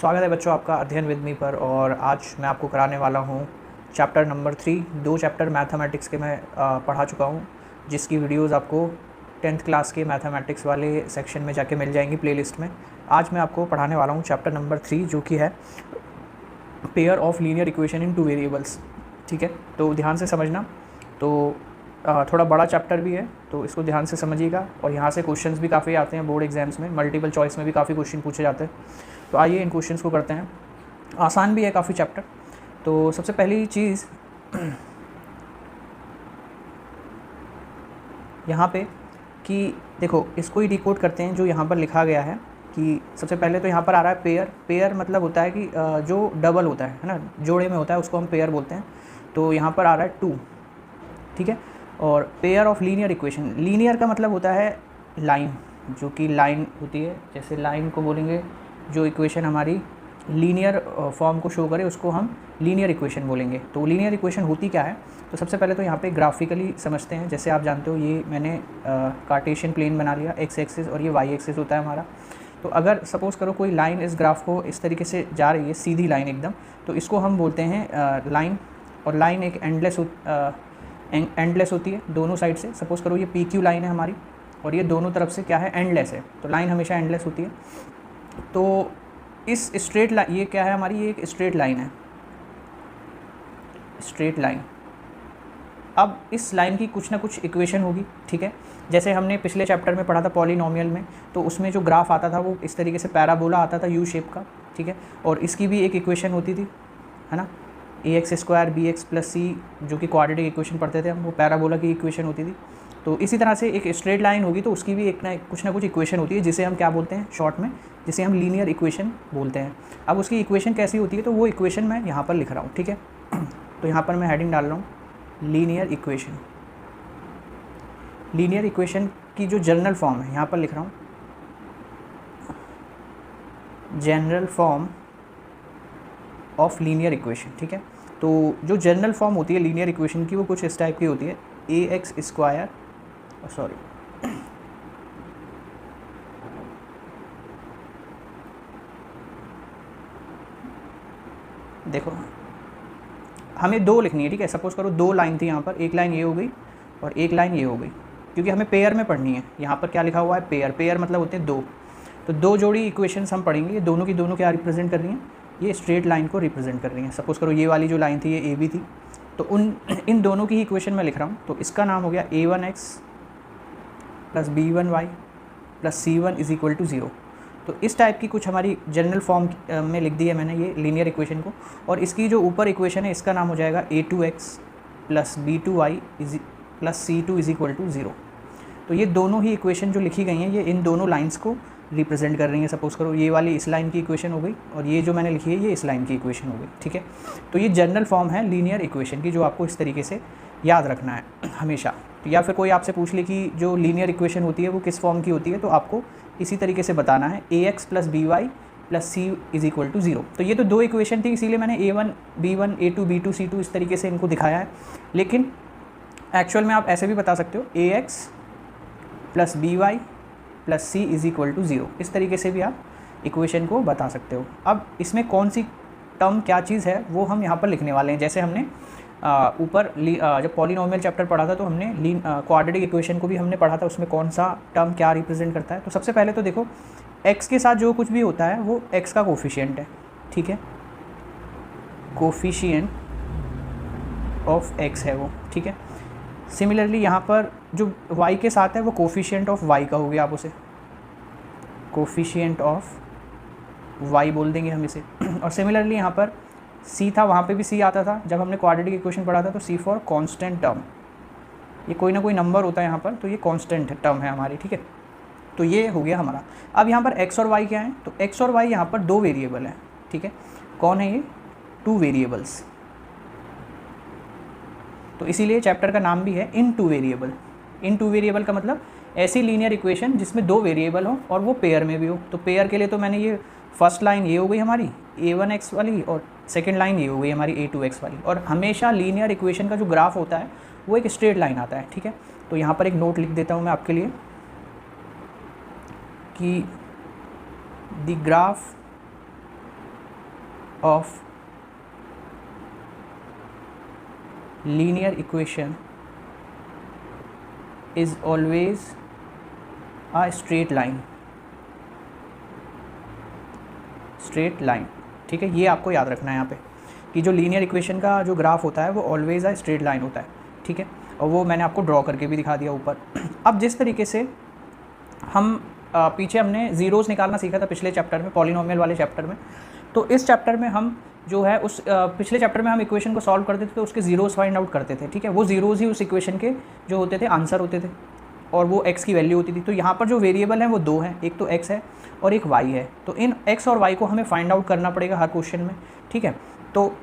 स्वागत है बच्चों आपका अध्ययन विद मी पर। और आज मैं आपको कराने वाला हूँ चैप्टर नंबर 3। 2 चैप्टर मैथमेटिक्स के मैं पढ़ा चुका हूँ, जिसकी वीडियोस आपको 10th क्लास के मैथमेटिक्स वाले सेक्शन में जाके मिल जाएंगी प्लेलिस्ट में। आज मैं आपको पढ़ाने वाला हूँ चैप्टर नंबर 3, जो कि है pair of linear equation in 2 variables. ठीक है, तो ध्यान से समझना। तो थोड़ा बड़ा चैप्टर भी है, तो इसको ध्यान से समझिएगा। और यहाँ से क्वेश्चंस भी काफ़ी आते हैं बोर्ड एग्जाम्स में, मल्टीपल चॉइस में भी काफ़ी क्वेश्चन पूछे जाते हैं। तो आइए इन क्वेश्चंस को करते हैं। आसान भी है काफ़ी चैप्टर। तो सबसे पहली चीज़ यहाँ पे कि देखो, इसको ही डिकोड करते हैं जो यहाँ पर लिखा गया है। कि सबसे पहले तो यहाँ पर आ रहा है पेयर। पेयर मतलब होता है कि जो डबल होता है ना, जोड़े में होता है, उसको हम पेयर बोलते हैं। तो यहाँ पर आ रहा है 2। ठीक है, और pair of linear equation. Linear का मतलब होता है लाइन, जो कि लाइन होती है। जैसे लाइन को बोलेंगे जो इक्वेशन हमारी लीनियर फॉर्म को शो करे, उसको हम लीनियर इक्वेशन बोलेंगे। तो लीनियर इक्वेशन होती क्या है, तो सबसे पहले तो यहाँ पे ग्राफिकली समझते हैं। जैसे आप जानते हो, ये मैंने कार्टेशियन प्लेन बना लिया, एक्स एक्सिस, और ये वाई एक्सिस होता है हमारा। तो अगर सपोज़ करो कोई लाइन इस ग्राफ को इस तरीके से जा रही है, सीधी लाइन एकदम, तो इसको हम बोलते हैं लाइन। और लाइन एक एंडलेस होती है दोनों साइड से। सपोज़ करो ये पी क्यू लाइन है हमारी, और ये दोनों तरफ से क्या है, एंडलेस है। तो लाइन हमेशा एंडलेस होती है। तो इस स्ट्रेट लाइन, ये क्या है हमारी, ये एक स्ट्रेट लाइन है, स्ट्रेट लाइन। अब इस लाइन की कुछ ना कुछ इक्वेशन होगी। ठीक है, जैसे हमने पिछले चैप्टर में पढ़ा था पॉलिनोमियल में, तो उसमें जो ग्राफ आता था वो इस तरीके से पैराबोला आता था, यू शेप का। ठीक है, और इसकी भी एक इक्वेशन होती थी, है ना, ax² bx + c, जो कि क्वाड्रेटिक इक्वेशन पढ़ते थे हम, वो पैराबोला की इक्वेशन होती थी। तो इसी तरह से एक स्ट्रेट लाइन होगी, तो उसकी भी एक ना कुछ इक्वेशन होती है, जिसे हम क्या बोलते हैं शॉर्ट में, जिसे हम लीनियर इक्वेशन बोलते हैं। अब उसकी इक्वेशन कैसी होती है, तो वो इक्वेशन मैं यहाँ पर लिख रहा हूँ। ठीक है, तो यहाँ पर मैं हेडिंग डाल रहा हूँ लीनियर इक्वेशन। लीनियर इक्वेशन की जो जनरल फॉर्म है, यहाँ पर लिख रहा हूँ general form of linear equation. ठीक है, तो जो जनरल फॉर्म होती है लीनियर इक्वेशन की, वो कुछ इस टाइप की होती है। ax², सॉरी, देखो हमें 2 लिखनी है। ठीक है, सपोज़ करो 2 लाइन थी यहाँ पर, एक लाइन ये हो गई और एक लाइन ये हो गई, क्योंकि हमें पेयर में पढ़नी है। यहाँ पर क्या लिखा हुआ है, पेयर। पेयर मतलब होते हैं 2। तो 2 जोड़ी इक्वेशंस हम पढ़ेंगे। ये दोनों की दोनों क्या रिप्रेजेंट कर रही हैं, ये स्ट्रेट लाइन को रिप्रेजेंट कर रही हैं। सपोज़ करो ये वाली जो लाइन थी ये AB थी, तो इन दोनों की ही इक्वेशन मैं लिख रहा हूँ। तो इसका नाम हो गया a1x + b1y + c1 = 0। तो इस टाइप की कुछ हमारी जनरल फॉर्म में लिख दी है मैंने ये लीनियर इक्वेशन को। और इसकी जो ऊपर इक्वेशन है, इसका नाम हो जाएगा a2x + b2y + c2 = 0। तो ये दोनों ही इक्वेशन जो लिखी गई हैं, ये इन दोनों लाइंस को रिप्रेजेंट कर रही है। सपोज़ करो ये वाली इस लाइन की इक्वेशन हो गई, और ये जो मैंने लिखी है ये इस लाइन की इक्वेशन हो गई। ठीक है, तो ये जनरल फॉर्म है लीनियर इक्वेशन की, जो आपको इस तरीके से याद रखना है हमेशा। तो या फिर कोई आपसे पूछ ले कि जो लीनियर इक्वेशन होती है वो किस फॉर्म की होती है, तो आपको इसी तरीके से बताना है, ax + by + c = 0। तो ये तो 2 इक्वेशन थी, इसीलिए मैंने a1 b1 a2 b2 c2 इस तरीके से इनको दिखाया है। लेकिन एक्चुअल में आप ऐसे भी बता सकते हो, ax + by + c = 0। इस तरीके से भी आप इक्वेशन को बता सकते हो। अब इसमें कौन सी टर्म क्या चीज़ है, वो हम यहाँ पर लिखने वाले हैं। जैसे हमने ऊपर जब पॉलिनोमियल चैप्टर पढ़ा था, तो हमने क्वाड्रेटिक इक्वेशन को भी हमने पढ़ा था, उसमें कौन सा टर्म क्या रिप्रेजेंट करता है। तो सबसे पहले तो देखो, x के साथ जो कुछ भी होता है वो x का कोफिशिएंट है। ठीक है, कोफिशिएंट ऑफ x है वो। ठीक है, सिमिलरली यहाँ पर जो y के साथ है वो कोफिशिएंट ऑफ y का हो गया, आप उसे कोफिशिएंट ऑफ y बोल देंगे हम इसे। और सिमिलरली यहाँ पर c था, वहाँ पे भी c आता था जब हमने क्वाड्रेटिक इक्वेशन पढ़ा था, तो c फॉर कांस्टेंट टर्म। ये कोई ना कोई नंबर होता है यहाँ पर, तो ये कांस्टेंट टर्म है हमारी। ठीक है, तो ये हो गया हमारा। अब यहाँ पर x और y क्या है, तो x और y यहाँ पर 2 वेरिएबल हैं। ठीक है, कौन है ये, 2 वेरिएबल्स। तो इसीलिए चैप्टर का नाम भी है इन 2 वेरिएबल। इन 2 वेरिएबल का मतलब ऐसी लीनियर इक्वेशन जिसमें 2 वेरिएबल हो और वो पेयर में भी हो। तो पेयर के लिए तो मैंने ये फर्स्ट लाइन ये हो गई हमारी a1x वाली, और सेकंड लाइन ये हो गई हमारी a2x वाली। और हमेशा लीनियर इक्वेशन का जो ग्राफ होता है वो एक स्ट्रेट लाइन आता है। ठीक है, तो यहाँ पर एक नोट लिख देता हूँ मैं आपके लिए कि the graph of linear equation is always a straight line, straight line, ठीक है। ये आपको याद रखना है यहाँ पे कि जो लीनियर इक्वेशन का जो ग्राफ होता है वो ऑलवेज अ स्ट्रेट लाइन होता है, ठीक है। और वो मैंने आपको ड्रॉ करके भी दिखा दिया ऊपर। अब जिस तरीके से हम पीछे हमने ज़ीरोज़ निकालना सीखा था पिछले चैप्टर में, पॉलिनोमियल वाले चैप्टर में, तो इस चैप्टर में हम जो है उस पिछले चैप्टर में हम इक्वेशन को सॉल्व करते थे तो उसके ज़ीरोज़ फाइंड आउट करते थे, ठीक है। वो ज़ीरोज़ ही उस इक्वेशन के जो होते थे आंसर होते थे और वो x की वैल्यू होती थी। तो यहाँ पर जो वेरिएबल हैं वो दो हैं, एक तो x है और एक y है। तो इन x और y को हमें फाइंड आउट करना पड़ेगा हर क्वेश्चन में, ठीक है। तो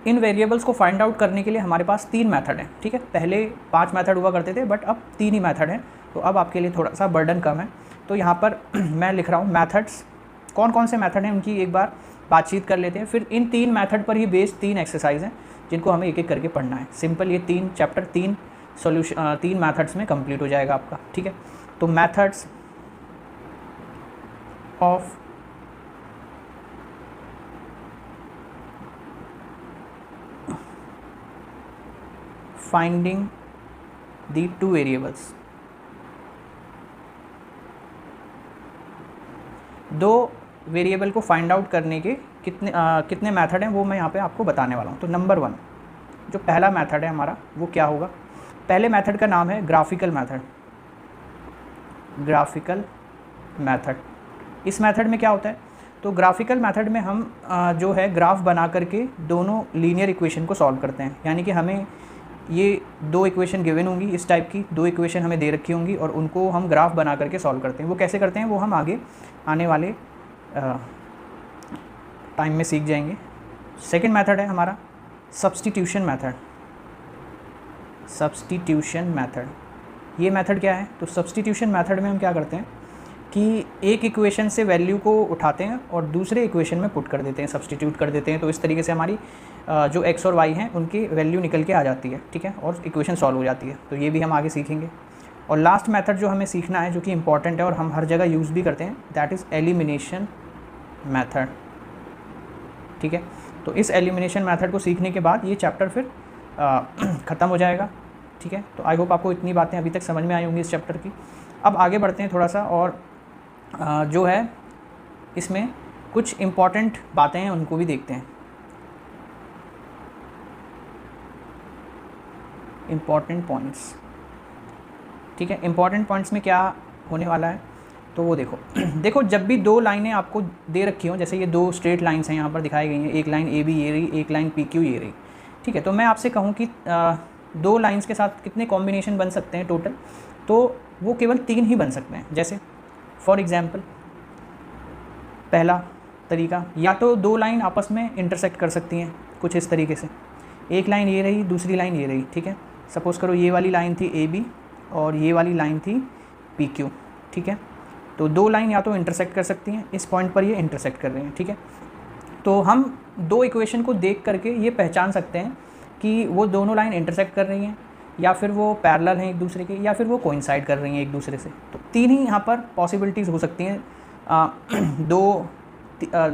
इन वेरिएबल्स को फाइंड आउट करने के लिए हमारे पास 3 मेथड हैं, ठीक है। पहले 5 मेथड हुआ करते थे बट अब 3 ही मेथड हैं, तो अब आपके लिए थोड़ा सा बर्डन कम है। तो यहाँ पर मैं लिख रहा हूँ मेथड्स, कौन कौन से मेथड हैं उनकी एक बार बातचीत कर लेते हैं। फिर इन 3 मेथड पर ही बेस्ड 3 एक्सरसाइज हैं जिनको हमें एक एक करके पढ़ना है। सिंपल ये 3 चैप्टर 3 सॉल्यूशन 3 मेथड्स में कंप्लीट हो जाएगा आपका, ठीक है। तो methods of finding the 2 variables, 2 variable को फाइंड आउट करने के कितने मेथड हैं वो मैं यहाँ पे आपको बताने वाला हूँ। तो नंबर 1 जो पहला मेथड है हमारा वो क्या होगा, पहले मेथड का नाम है ग्राफिकल मेथड। ग्राफिकल मेथड, इस मेथड में क्या होता है, तो ग्राफिकल मेथड में हम जो है ग्राफ बना करके दोनों लीनियर इक्वेशन को सॉल्व करते हैं। यानी कि हमें ये 2 इक्वेशन गिवन होंगी, इस टाइप की 2 इक्वेशन हमें दे रखी होंगी और उनको हम ग्राफ बना करके सॉल्व करते हैं। वो कैसे करते हैं वो हम आगे आने वाले टाइम में सीख जाएंगे। सेकंड मेथड है हमारा सब्स्टिट्यूशन मेथड। सब्स्टिट्यूशन मेथड, ये मेथड क्या है, तो सब्स्टिट्यूशन मेथड में हम क्या करते हैं कि एक इक्वेशन से वैल्यू को उठाते हैं और दूसरे इक्वेशन में पुट कर देते हैं, सब्स्टिट्यूट कर देते हैं। तो इस तरीके से हमारी जो x और y हैं उनकी वैल्यू निकल के आ जाती है, ठीक है, और इक्वेशन सॉल्व हो जाती है। तो ये भी हम आगे सीखेंगे। और लास्ट मेथड जो हमें सीखना है, जो कि इंपॉर्टेंट है और हम हर जगह यूज़ भी करते हैं, दैट इज़ एलिमिनेशन मेथड, ठीक है। तो इस एलिमिनेशन मेथड को सीखने के बाद ये चैप्टर फिर ख़त्म हो जाएगा, ठीक है। तो आई होप आपको इतनी बातें अभी तक समझ में आई होंगी इस चैप्टर की। अब आगे बढ़ते हैं थोड़ा सा, और जो है इसमें कुछ इम्पॉर्टेंट बातें हैं उनको भी देखते हैं। इम्पॉर्टेंट पॉइंट्स, ठीक है। इम्पॉर्टेंट पॉइंट्स में क्या होने वाला है, तो वो देखो जब भी 2 लाइनें आपको दे रखी हों, जैसे ये 2 स्ट्रेट लाइन्स हैं यहाँ पर दिखाई गई हैं, एक लाइन AB ये रही, एक लाइन PQ ये रही, ठीक है। तो मैं आपसे कहूँ कि 2 लाइन्स के साथ कितने कॉम्बिनेशन बन सकते हैं टोटल, तो वो केवल 3 ही बन सकते हैं। जैसे फॉर एग्जांपल पहला तरीका, या तो 2 लाइन आपस में इंटरसेक्ट कर सकती हैं कुछ इस तरीके से, एक लाइन ये रही, दूसरी लाइन ये रही, ठीक है। सपोज़ करो ये वाली लाइन थी AB और ये वाली लाइन थी PQ, ठीक है। तो 2 लाइन या तो इंटरसेक्ट कर सकती हैं, इस पॉइंट पर ये इंटरसेक्ट कर रहे हैं, ठीक है। तो हम 2 इक्वेशन को देख करके ये पहचान सकते हैं कि वो दोनों लाइन इंटरसेक्ट कर रही हैं, या फिर वो पैरेलल हैं एक दूसरे के, या फिर वो कोइंसाइड कर रही हैं एक दूसरे से। तो 3 ही यहाँ पर पॉसिबिलिटीज़ हो सकती हैं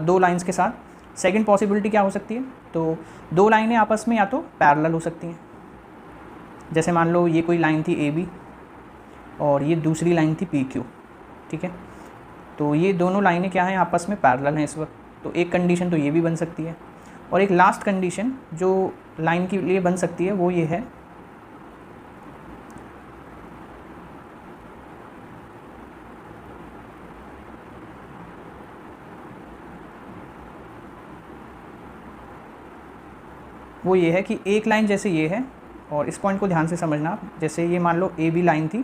2 लाइन्स के साथ। सेकंड पॉसिबिलिटी क्या हो सकती है, तो 2 लाइनें आपस में या तो पैरेलल हो सकती हैं। जैसे मान लो ये कोई लाइन थी AB और ये दूसरी लाइन थी PQ, ठीक है। तो ये दोनों लाइनें क्या हैं, आपस में पैरेलल हैं इस वक्त। तो एक कंडीशन तो ये भी बन सकती है। और एक लास्ट कंडीशन जो लाइन के लिए बन सकती है वो ये है, वो ये है कि एक लाइन जैसे ये है, और इस पॉइंट को ध्यान से समझना आप, जैसे ये मान लो AB लाइन थी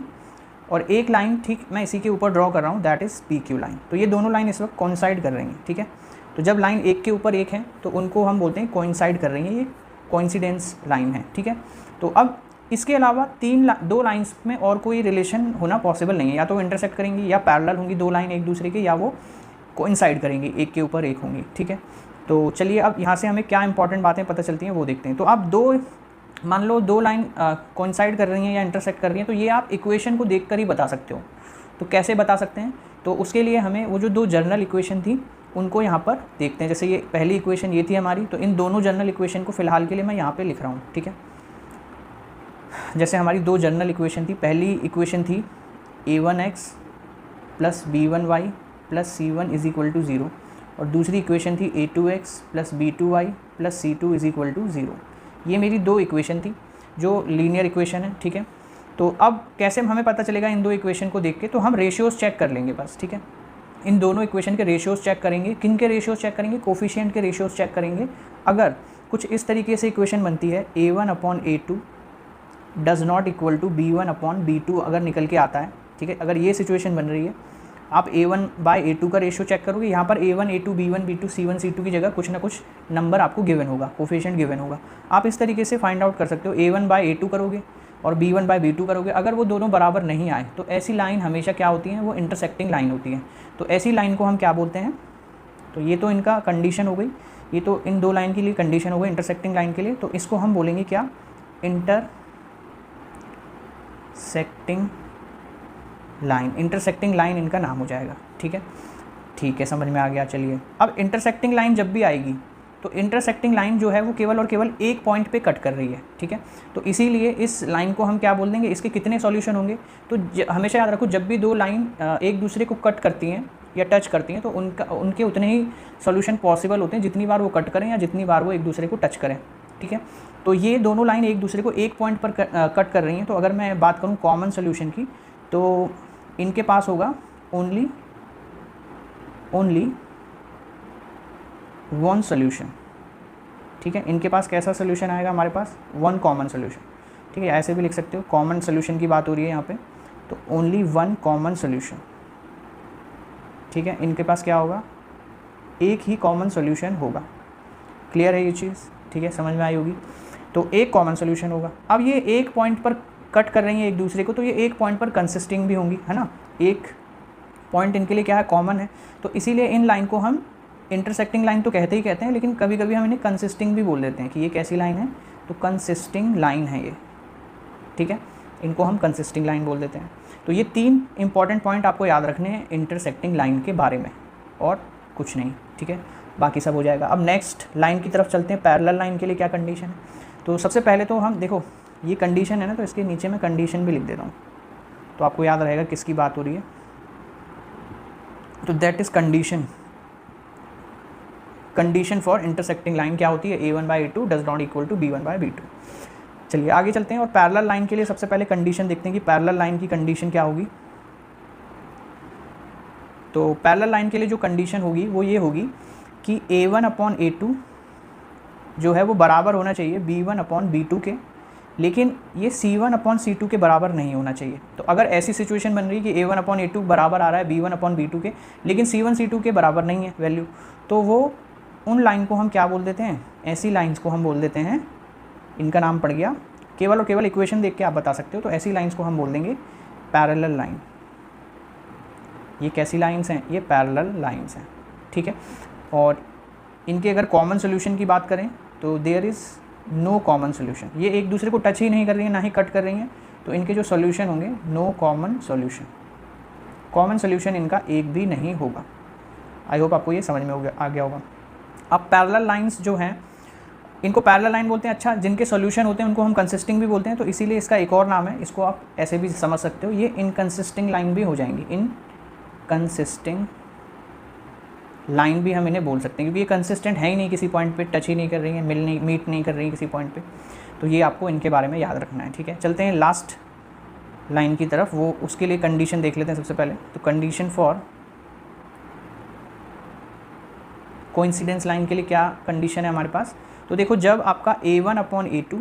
और एक लाइन ठीक मैं इसी के ऊपर ड्रॉ कर रहा हूँ, दैट इज़ PQ लाइन। तो ये दोनों लाइन इस वक्त कोइंसाइड कर रही हैं, ठीक है। तो जब लाइन एक के ऊपर एक है तो उनको हम बोलते हैं कोइंसाइड कर रही हैं, ये कोइंसिडेंस लाइन है, ठीक है। तो अब इसके अलावा 2 लाइन्स में और कोई रिलेशन होना पॉसिबल नहीं है, या तो इंटरसेक्ट करेंगी, या पैरेलल होंगी 2 लाइन एक दूसरे के, या वो कोइंसाइड करेंगी, एक के ऊपर एक होंगी, ठीक है। तो चलिए अब यहाँ से हमें क्या इंपॉर्टेंट बातें पता चलती हैं वो देखते हैं। तो अब मान लो 2 लाइन कोइंसाइड कर रही हैं या इंटरसेक्ट कर रही हैं, तो ये आप इक्वेशन को देखकर ही बता सकते हो। तो कैसे बता सकते हैं, तो उसके लिए हमें वो जो 2 जनरल इक्वेशन थी उनको यहाँ पर देखते हैं। जैसे ये पहली इक्वेशन ये थी हमारी, तो इन दोनों जनरल इक्वेशन को फ़िलहाल के लिए मैं यहाँ पे लिख रहा हूँ, ठीक है। जैसे हमारी दो जनरल इक्वेशन थी, पहली इक्वेशन थी a1x plus b1y plus c1 is equal to 0, और दूसरी इक्वेशन थी a2x plus b2y plus c2 is equal to 0। ये मेरी दो इक्वेशन थी जो लीनियर इक्वेशन है, ठीक है। तो अब कैसे हमें पता चलेगा इन दो इक्वेशन को देख के, तो हम रेशियोज़ चेक कर लेंगे बस, ठीक है। इन दोनों इक्वेशन के रेशियोज़ चेक करेंगे। किन के रेशियोज़ चेक करेंगे? कोफिशिएंट के रेशियोज़ चेक करेंगे। अगर कुछ इस तरीके से इक्वेशन बनती है a1/a2 does not equal to b1/b2 अगर निकल के आता है, ठीक है, अगर ये सिचुएशन बन रही है, आप a1/a2 का रेशियो चेक करोगे, यहाँ पर a1, a2, b1, b2, c1, c2 की जगह कुछ ना कुछ नंबर आपको गिवन होगा, कोफिशिएंट गिवन होगा। आप इस तरीके से फाइंड आउट कर सकते हो। a1/a2 करोगे और b1/b2 करोगे, अगर वो दोनों बराबर नहीं आए तो ऐसी लाइन हमेशा क्या होती है? वो इंटरसेक्टिंग लाइन होती है। तो ऐसी लाइन को हम क्या बोलते हैं? तो ये तो इनका कंडीशन हो गई, ये तो इन दो लाइन के लिए कंडीशन हो गई इंटरसेक्टिंग लाइन के लिए। तो इसको हम बोलेंगे क्या? Intersecting line. इंटरसेक्टिंग लाइन इनका नाम हो जाएगा, ठीक है। ठीक है, समझ में आ गया। चलिए, अब इंटरसेक्टिंग लाइन जब भी आएगी तो इंटरसेक्टिंग लाइन जो है वो केवल और केवल एक पॉइंट पे कट कर रही है, ठीक है। तो इसीलिए इस लाइन को हम क्या बोल देंगे? इसके कितने सॉल्यूशन होंगे? तो हमेशा याद रखो, जब भी दो लाइन एक दूसरे को कट करती हैं या टच करती हैं तो उनके उतने ही सॉल्यूशन पॉसिबल होते हैं जितनी बार वो कट करें या जितनी बार वो एक दूसरे को टच करें, ठीक है। तो ये दोनों लाइन एक दूसरे को एक पॉइंट पर कट कर रही हैं। तो अगर मैं बात करूँ कॉमन सोल्यूशन की, तो इनके पास होगा ओनली वन सोल्यूशन, ठीक है। इनके पास कैसा सोल्यूशन आएगा? हमारे पास वन कॉमन सोल्यूशन, ठीक है। ऐसे भी लिख सकते हो, कॉमन सोल्यूशन की बात हो रही है यहाँ पे, तो ओनली वन कॉमन सोल्यूशन, ठीक है। इनके पास क्या होगा? एक ही कॉमन सोल्यूशन होगा। क्लियर है ये चीज़? ठीक है, समझ में आई होगी। तो एक कॉमन सोल्यूशन होगा। अब ये एक पॉइंट पर कट कर रही हैं एक दूसरे को, तो ये एक पॉइंट पर कंसिस्टिंग भी होंगी, है ना। एक पॉइंट इनके लिए क्या है? कॉमन है। तो इसीलिए इन लाइन को हम इंटरसेक्टिंग लाइन तो कहते ही कहते हैं, लेकिन कभी कभी हम इन्हें कंसिस्टिंग भी बोल देते हैं कि ये कैसी लाइन है? तो कंसिस्टिंग लाइन है ये, ठीक है। इनको हम कंसिस्टिंग लाइन बोल देते हैं। तो ये तीन इंपॉर्टेंट पॉइंट आपको याद रखने हैं इंटरसेक्टिंग लाइन के बारे में, और कुछ नहीं, ठीक है। बाकी सब हो जाएगा। अब नेक्स्ट लाइन की तरफ चलते हैं। पैरेलल लाइन के लिए क्या कंडीशन है? तो सबसे पहले तो हम देखो, ये कंडीशन है ना, तो इसके नीचे मैं कंडीशन भी लिख देता हूँ तो आपको याद रहेगा किसकी बात हो रही है। तो that is condition for intersecting line क्या होती है? a1/a2 does not equal to b1/b2। चलिए आगे चलते हैं और पैरेलल लाइन के लिए सबसे पहले कंडीशन देखते हैं कि पैरेलल लाइन की कंडीशन क्या होगी। तो पैरेलल लाइन के लिए जो कंडीशन होगी वो ये होगी कि a1/a2 जो है वो बराबर होना चाहिए b1/b2 के, लेकिन ये c1/c2 के बराबर नहीं होना चाहिए। तो अगर ऐसी सिचुएशन बन रही है कि a1/a2 बराबर आ रहा है b1/b2 के, लेकिन c1 c2 के बराबर नहीं है वैल्यू, तो वो उन लाइन को हम क्या बोल देते हैं? ऐसी लाइंस को हम बोल देते हैं, इनका नाम पड़ गया, केवल और केवल इक्वेशन देख के आप बता सकते हो, तो ऐसी लाइंस को हम बोल देंगे पैरेलल लाइन। ये कैसी लाइंस हैं? ये पैरेलल लाइंस हैं, ठीक है। और इनके अगर कॉमन सोल्यूशन की बात करें तो there is no common solution. ये एक दूसरे को टच ही नहीं कर रही हैं, ना ही कट कर रही हैं, तो इनके जो सोल्यूशन होंगे no common solution. Common solution इनका एक भी नहीं होगा। आई होप आपको ये समझ में आ गया होगा। अब पैरेलल लाइंस जो हैं इनको पैरेलल लाइन बोलते हैं। अच्छा, जिनके सोल्यूशन होते हैं उनको हम कंसिस्टिंग भी बोलते हैं, तो इसीलिए इसका एक और नाम है, इसको आप ऐसे भी समझ सकते हो, ये इनकंसिस्टिंग लाइन भी हो जाएंगी। इनकंसिस्टिंग लाइन भी हम इन्हें बोल सकते हैं, क्योंकि ये कंसिस्टेंट है ही नहीं, किसी पॉइंट पे टच ही नहीं कर रही है, मीट नहीं कर रही है किसी पॉइंट पे। तो ये आपको इनके बारे में याद रखना है, ठीक है। चलते हैं लास्ट लाइन की तरफ, वो उसके लिए कंडीशन देख लेते हैं सबसे पहले। तो कंडीशन फॉर कोइंसिडेंस लाइन के लिए क्या कंडीशन है हमारे पास? तो देखो, जब आपका a1/a2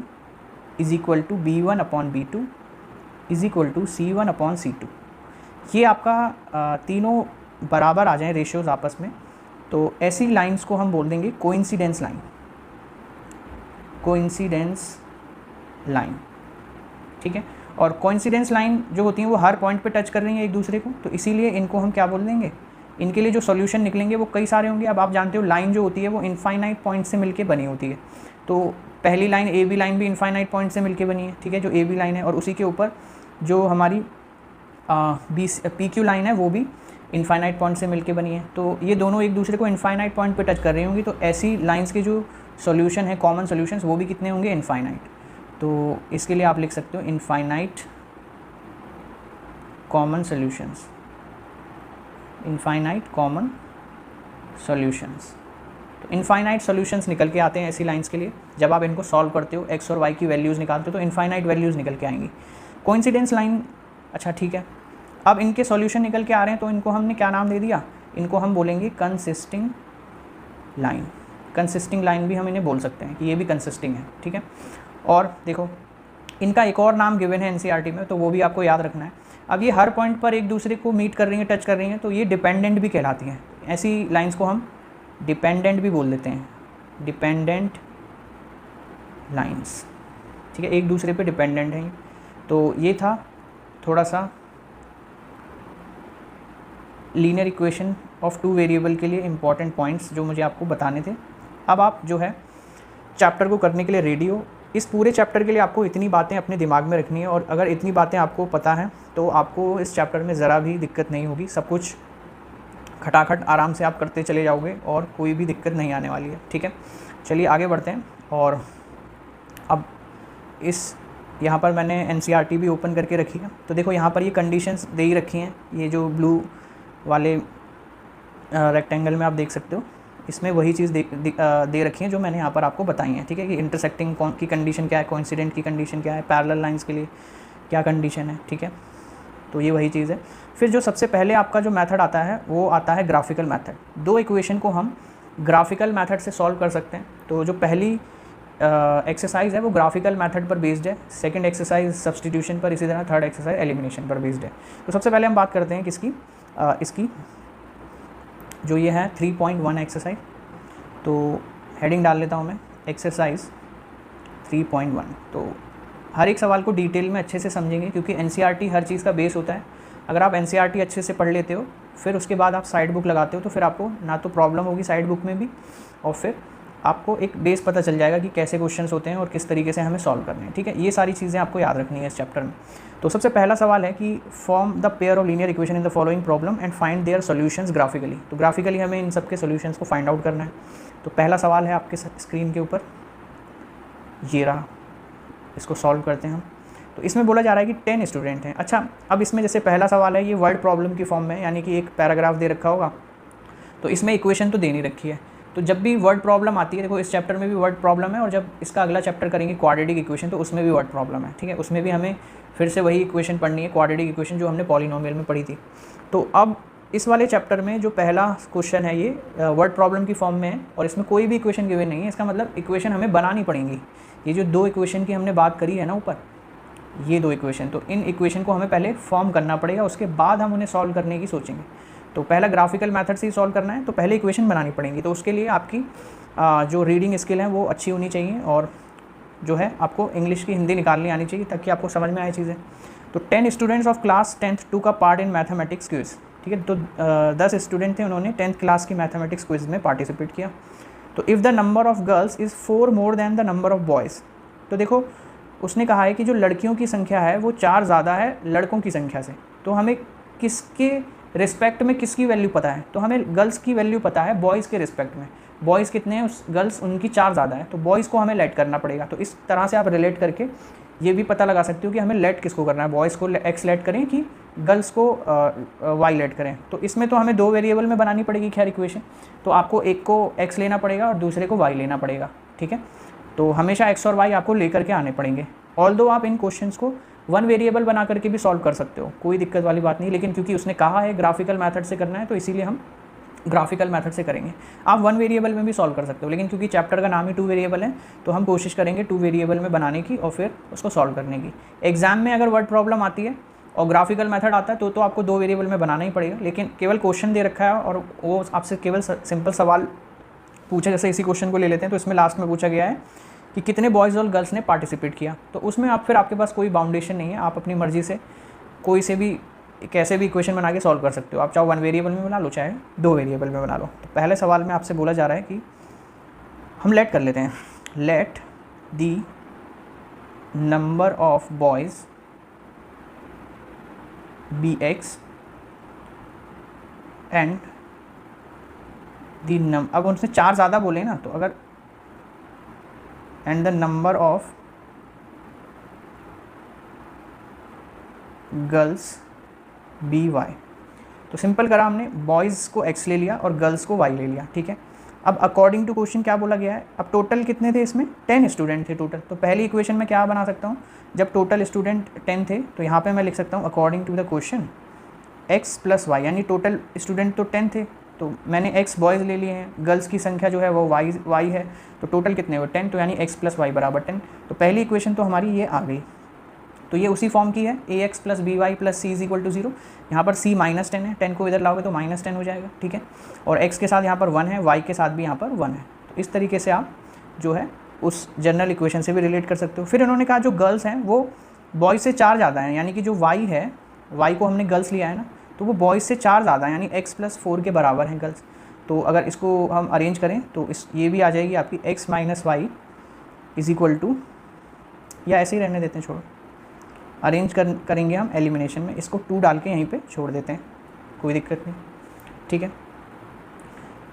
is equal to b1/b2 is equal to c1/c2, ये आपका तीनों बराबर आ जाएं रेशियोज़ आपस में, तो ऐसी लाइंस को हम बोल देंगे कोइंसिडेंस लाइन। कोइंसिडेंस लाइन, ठीक है। और कोइंसिडेंस लाइन जो होती हैं वो हर पॉइंट पे टच कर रही हैं एक दूसरे को, तो इसीलिए इनको हम क्या बोल देंगे? इनके लिए जो सॉल्यूशन निकलेंगे वो कई सारे होंगे। अब आप जानते हो लाइन जो होती है वो इनफाइनाइट पॉइंट से मिलके बनी होती है। तो पहली लाइन ए बी लाइन भी इनफाइनाइट पॉइंट से मिलके बनी है, ठीक है, जो ए बी लाइन है, और उसी के ऊपर जो हमारी पी क्यू लाइन है वो भी इनफाइनाइट पॉइंट से मिलके बनी है, तो ये दोनों एक दूसरे को इनफाइनाइट पॉइंट पे टच कर रही होंगी, तो ऐसी लाइंस के जो सॉल्यूशन है कॉमन सॉल्यूशंस वो भी कितने होंगे, इनफाइनाइट। तो इसके लिए आप लिख सकते हो infinite common solutions, infinite common solutions. तो इनफाइनाइट सॉल्यूशंस निकल के आते हैं ऐसी लाइंस के लिए। जब आप इनको सॉल्व करते हो, एक्स और वाई की वैल्यूज़ निकालते हो, तो इनफाइनाइट वैल्यूज़ निकल के आएंगी। कोइंसिडेंस लाइन, अच्छा ठीक है, अब इनके सॉल्यूशन निकल के आ रहे हैं, तो इनको हमने क्या नाम दे दिया, इनको हम बोलेंगे कंसिस्टिंग लाइन। कंसिस्टिंग लाइन भी हम इन्हें बोल सकते हैं कि ये भी कंसिस्टिंग है, ठीक है। और देखो इनका एक और नाम गिवन है एनसीईआरटी में, तो वो भी आपको याद रखना है। अब ये हर पॉइंट पर एक दूसरे को मीट कर रही हैं, टच कर रही हैं, तो ये डिपेंडेंट भी कहलाती हैं। ऐसी लाइंस को हम डिपेंडेंट भी बोल देते हैं, डिपेंडेंट लाइंस, ठीक है, एक दूसरे पे डिपेंडेंट हैं। तो ये था थोड़ा सा linear equation of two variable के लिए इंपॉर्टेंट पॉइंट्स जो मुझे आपको बताने थे। अब आप जो है चैप्टर को करने के लिए रेडी हो। इस पूरे चैप्टर के लिए आपको इतनी बातें अपने दिमाग में रखनी है, और अगर इतनी बातें आपको पता हैं तो आपको इस चैप्टर में ज़रा भी दिक्कत नहीं होगी। सब कुछ खटाखट आराम से आप करते चले जाओगे और कोई भी दिक्कत नहीं आने वाली है, ठीक है। चलिए आगे बढ़ते हैं। और अब इस यहाँ पर मैंने एनसीईआरटी भी ओपन करके रखी है, तो देखो यहाँ पर ये कंडीशंस दे ही रखी हैं। ये जो ब्लू वाले रेक्टेंगल में आप देख सकते हो, इसमें वही चीज़ दे रखी है जो मैंने यहाँ पर आपको बताई है, ठीक है, कि इंटरसेक्टिंग की कंडीशन क्या है, कोइंसिडेंट की कंडीशन क्या है, पैरेलल लाइंस के लिए क्या कंडीशन है, ठीक है। तो ये वही चीज़ है। फिर जो सबसे पहले आपका जो मेथड आता है वो आता है ग्राफिकल मेथड। दो इक्वेशन को हम ग्राफिकल मेथड से सॉल्व कर सकते हैं। तो जो पहली एक्सरसाइज है वो ग्राफिकल मेथड पर बेस्ड है, सेकंड एक्सरसाइज सब्स्टिट्यूशन पर, इसी तरह थर्ड एक्सरसाइज एलिमिनेशन पर बेस्ड है। तो सबसे पहले हम बात करते हैं किसकी, इसकी जो ये है 3.1 एक्सरसाइज। तो हेडिंग डाल लेता हूँ मैं, एक्सरसाइज 3.1। तो हर एक सवाल को डिटेल में अच्छे से समझेंगे, क्योंकि एनसीईआरटी हर चीज़ का बेस होता है। अगर आप एनसीईआरटी अच्छे से पढ़ लेते हो, फिर उसके बाद आप साइड बुक लगाते हो, तो फिर आपको ना तो प्रॉब्लम होगी साइड बुक में भी, और फिर आपको एक बेस पता चल जाएगा कि कैसे क्वेश्चंस होते हैं और किस तरीके से हमें सॉल्व करने हैं, ठीक है। ये सारी चीज़ें आपको याद रखनी है इस चैप्टर में। तो सबसे पहला सवाल है कि form the pair of linear equation in the following problem and find their solutions graphically. तो ग्राफिकली हमें इन सबके सॉल्यूशंस को फाइंड आउट करना है। तो पहला सवाल है आपके स्क्रीन के ऊपर, ये रहा, इसको सॉल्व करते हैं हम। तो इसमें बोला जा रहा है कि 10 स्टूडेंट हैं। अच्छा, अब इसमें जैसे पहला सवाल है ये वर्ड प्रॉब्लम की फॉर्म में, यानी कि एक पैराग्राफ दे रखा होगा, तो इसमें इक्वेशन तो दे नहीं रखी है। तो जब भी वर्ड प्रॉब्लम आती है, देखो इस चैप्टर में भी वर्ड प्रॉब्लम है, और जब इसका अगला चैप्टर करेंगे क्वाड्रेटिक इक्वेशन, तो उसमें भी वर्ड प्रॉब्लम है, ठीक है। उसमें भी हमें फिर से वही इक्वेशन पढ़नी है, क्वाड्रेटिक इक्वेशन जो हमने पॉलिनोमियल में पढ़ी थी। तो अब इस वाले चैप्टर में जो पहला क्वेश्चन है ये वर्ड प्रॉब्लम की फॉर्म में है, और इसमें कोई भी इक्वेशन गिवन नहीं है। इसका मतलब इक्वेशन हमें बनानी पड़ेंगी। ये जो दो इक्वेशन की हमने बात करी है ना ऊपर, ये दो इक्वेशन, तो इन इक्वेशन को हमें पहले फॉर्म करना पड़ेगा, उसके बाद हम उन्हें सॉल्व करने की सोचेंगे। तो पहला ग्राफिकल मेथड से ही सॉल्व करना है, तो पहले इक्वेशन बनानी पड़ेंगी। तो उसके लिए आपकी जो रीडिंग स्किल है वो अच्छी होनी चाहिए, और जो है आपको इंग्लिश की हिंदी निकालनी आनी चाहिए, ताकि आपको समझ में आए चीज़ें। तो 10 स्टूडेंट्स ऑफ क्लास 10th 2 का पार्ट इन मैथमेटिक्स क्विज़, ठीक है। तो 10 स्टूडेंट थे, उन्होंने 10th क्लास की मैथमेटिक्स क्विज़ में पार्टिसिपेट किया। तो if the number of girls is 4 more than the number of boys, तो देखो उसने कहा है कि जो लड़कियों की संख्या है वो 4 ज़्यादा है लड़कों की संख्या से। तो हमें किसके रिस्पेक्ट में किसकी वैल्यू पता है, तो हमें गर्ल्स की वैल्यू पता है बॉयज़ के रिस्पेक्ट में। बॉयज़ कितने हैं, उस गर्ल्स उनकी 4 ज़्यादा है, तो बॉयज़ को हमें लेट करना पड़ेगा। तो इस तरह से आप रिलेट करके ये भी पता लगा सकते हो कि हमें लेट किसको करना है, बॉयज़ को एक्स लेट करें कि गर्ल्स को वाई लेट करें। तो इसमें तो हमें 2 वेरिएबल में बनानी पड़ेगी खैर इक्वेशन, तो आपको एक को एक्स लेना पड़ेगा और दूसरे को वाई लेना पड़ेगा, ठीक है। तो हमेशा एक्स और वाई आपको लेकर के आने पड़ेंगे। ऑल्दो आप इन क्वेश्चंस को 1 वेरिएबल बना करके भी सॉल्व कर सकते हो, कोई दिक्कत वाली बात नहीं, लेकिन क्योंकि उसने कहा है ग्राफिकल मेथड से करना है, तो इसीलिए हम ग्राफिकल मेथड से करेंगे। आप 1 वेरिएबल में भी सॉल्व कर सकते हो, लेकिन क्योंकि चैप्टर का नाम ही 2 वेरिएबल है, तो हम कोशिश करेंगे 2 वेरिएबल में बनाने की और फिर उसको सॉल्व करने की। एग्जाम में अगर वर्ड प्रॉब्लम आती है और ग्राफिकल मेथड आता है तो आपको 2 वेरिएबल में बनाना ही पड़ेगा, लेकिन केवल क्वेश्चन दे रखा है और वो आपसे केवल सिंपल सवाल पूछा। जैसे इसी क्वेश्चन को ले लेते हैं, तो इसमें लास्ट में पूछा गया है कि कितने बॉयज़ और गर्ल्स ने पार्टिसिपेट किया। तो उसमें आप फिर आपके पास कोई बाउंडेशन नहीं है, आप अपनी मर्ज़ी से कोई से भी कैसे भी इक्वेशन बना के सॉल्व कर सकते हो। आप चाहे 1 वेरिएबल में बना लो, चाहे 2 वेरिएबल में बना लो। तो पहले सवाल में आपसे बोला जा रहा है कि हम लेट कर लेते हैं, let the number of boys be x and the num, अब उनसे 4 ज़्यादा बोले ना, तो अगर and the number of girls be y. तो सिंपल करा हमने, बॉयज़ को x ले लिया और गर्ल्स को y ले लिया, ठीक है। अब अकॉर्डिंग टू क्वेश्चन क्या बोला गया है, अब टोटल कितने थे इसमें, 10 स्टूडेंट थे टोटल। तो पहली इक्वेशन में क्या बना सकता हूँ, जब टोटल स्टूडेंट 10 थे तो यहाँ पे मैं लिख सकता हूँ according to the question x plus y, यानी टोटल स्टूडेंट तो 10 थे, तो मैंने x बॉयज़ ले लिए हैं, गर्ल्स की संख्या जो है वो y है, तो टोटल कितने हुए 10, तो यानी x प्लस वाई बराबर 10। तो पहली इक्वेशन तो हमारी ये आ गई। तो ये उसी फॉर्म की है, a x plus b y plus c is equal to 0। यहाँ पर c -10 है, 10 को इधर लाओगे तो -10 हो जाएगा, ठीक है। और x के साथ यहाँ पर 1 है, y के साथ भी यहाँ पर 1 है। तो इस तरीके से आप जो है उस जनरल इक्वेशन से भी रिलेट कर सकते हो। फिर इन्होंने कहा जो गर्ल्स हैं वो बॉयज़ से 4 ज़्यादा हैं, यानी कि जो y है, y को हमने गर्ल्स लिया है ना, तो वो बॉयज़ से 4 ज़्यादा है, यानी x + 4 के बराबर हैं गर्ल्स। तो अगर इसको हम अरेंज करें तो ये भी आ जाएगी आपकी x - y is equal to, या ऐसे ही रहने देते हैं, छोड़ो, अरेंज करेंगे हम एलिमिनेशन में, इसको 2 डाल के यहीं पे छोड़ देते हैं, कोई दिक्कत नहीं, ठीक है।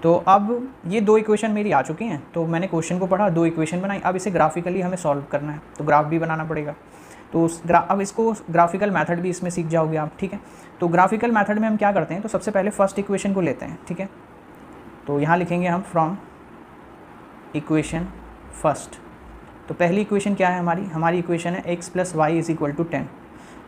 तो अब ये 2 इक्वेशन मेरी आ चुकी हैं, तो मैंने क्वेश्चन को पढ़ा, 2 इक्वेशन बनाई, अब इसे ग्राफिकली हमें सॉल्व करना है, तो ग्राफ भी बनाना पड़ेगा। तो अब इसको ग्राफिकल मेथड भी इसमें सीख जाओगे आप, ठीक है। तो ग्राफिकल मेथड में हम क्या करते हैं, तो सबसे पहले फर्स्ट इक्वेशन को लेते हैं, ठीक है। तो यहाँ लिखेंगे हम फ्रॉम इक्वेशन फर्स्ट। तो पहली इक्वेशन क्या है हमारी इक्वेशन है x + y is equal to 10।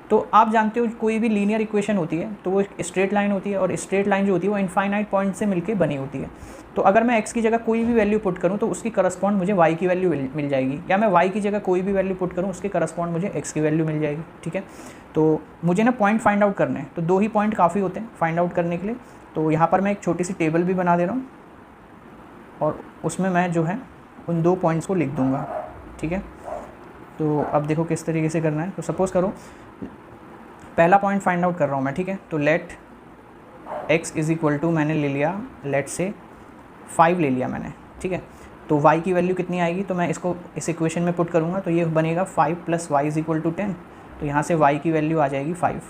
तो आप जानते हो कोई भी लीनियर इक्वेशन होती है तो वो एक स्ट्रेट लाइन होती है, और स्ट्रेट लाइन जो होती है वो इनफाइनाइट पॉइंट से मिलके बनी होती है। तो अगर मैं x की जगह कोई भी वैल्यू पुट करूँ तो उसकी करस्पॉन्ड मुझे y की वैल्यू मिल जाएगी, या मैं y की जगह कोई भी वैल्यू पुट करूँ उसके करस्पॉन्ड मुझे x की वैल्यू मिल जाएगी, ठीक है। तो मुझे ना पॉइंट फाइंड आउट करने हैं, तो 2 ही पॉइंट काफ़ी होते हैं फाइंड आउट करने के लिए। तो यहाँ पर मैं एक छोटी सी टेबल भी बना दे रहा हूँ, और उसमें मैं जो है उन 2 पॉइंट्स को लिख दूँगा, ठीक है। तो अब देखो किस तरीके से करना है। तो सपोज़ करो पहला पॉइंट फाइंड आउट कर रहा हूँ मैं, ठीक है। तो let x is equal to, मैंने ले लिया लेट से 5 ले लिया मैंने, ठीक है। तो y की वैल्यू कितनी आएगी, तो मैं इसको इस इक्वेशन में पुट करूँगा, तो ये बनेगा 5 + y इज़ इक्वल टू 10। तो यहाँ से y की वैल्यू आ जाएगी 5,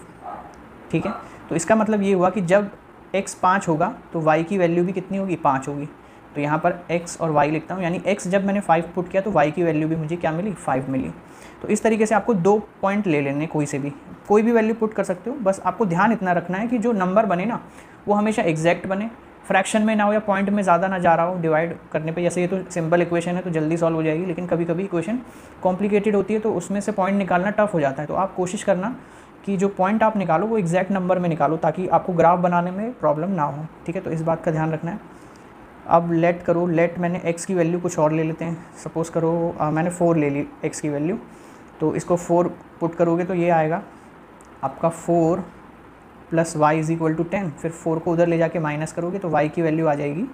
ठीक है। तो इसका मतलब ये हुआ कि जब x 5 होगा तो y की वैल्यू भी कितनी होगी, 5 होगी। तो यहाँ पर x और y लिखता हूँ, यानी x जब मैंने 5 पुट किया तो y की वैल्यू भी मुझे क्या मिली, 5 मिली। तो इस तरीके से आपको 2 पॉइंट ले लेने, कोई भी वैल्यू पुट कर सकते हो। बस आपको ध्यान इतना रखना है कि जो नंबर बने ना वो हमेशा एग्जैक्ट बने, फ्रैक्शन में ना हो या पॉइंट में ज़्यादा ना जा रहा हो डिवाइड करने पे। जैसे ये तो सिंपल इक्वेशन है तो जल्दी सॉल्व हो जाएगी, लेकिन कभी कभी इक्वेशन कॉम्प्लिकेटेड होती है तो उसमें से पॉइंट निकालना टफ हो जाता है। तो आप कोशिश करना कि जो पॉइंट आप निकालो वो एग्जैक्ट नंबर में निकालो, ताकि आपको ग्राफ बनाने में प्रॉब्लम ना हो, ठीक है। तो इस बात का ध्यान रखना है। अब लेट मैंने x की वैल्यू कुछ और ले लेते हैं। सपोज़ करो मैंने 4 ले ली x की वैल्यू, तो इसको 4 पुट करोगे तो ये आएगा आपका 4 + y इज़ इक्वल टू 10। फिर 4 को उधर ले जाके माइनस करोगे तो y की वैल्यू आ जाएगी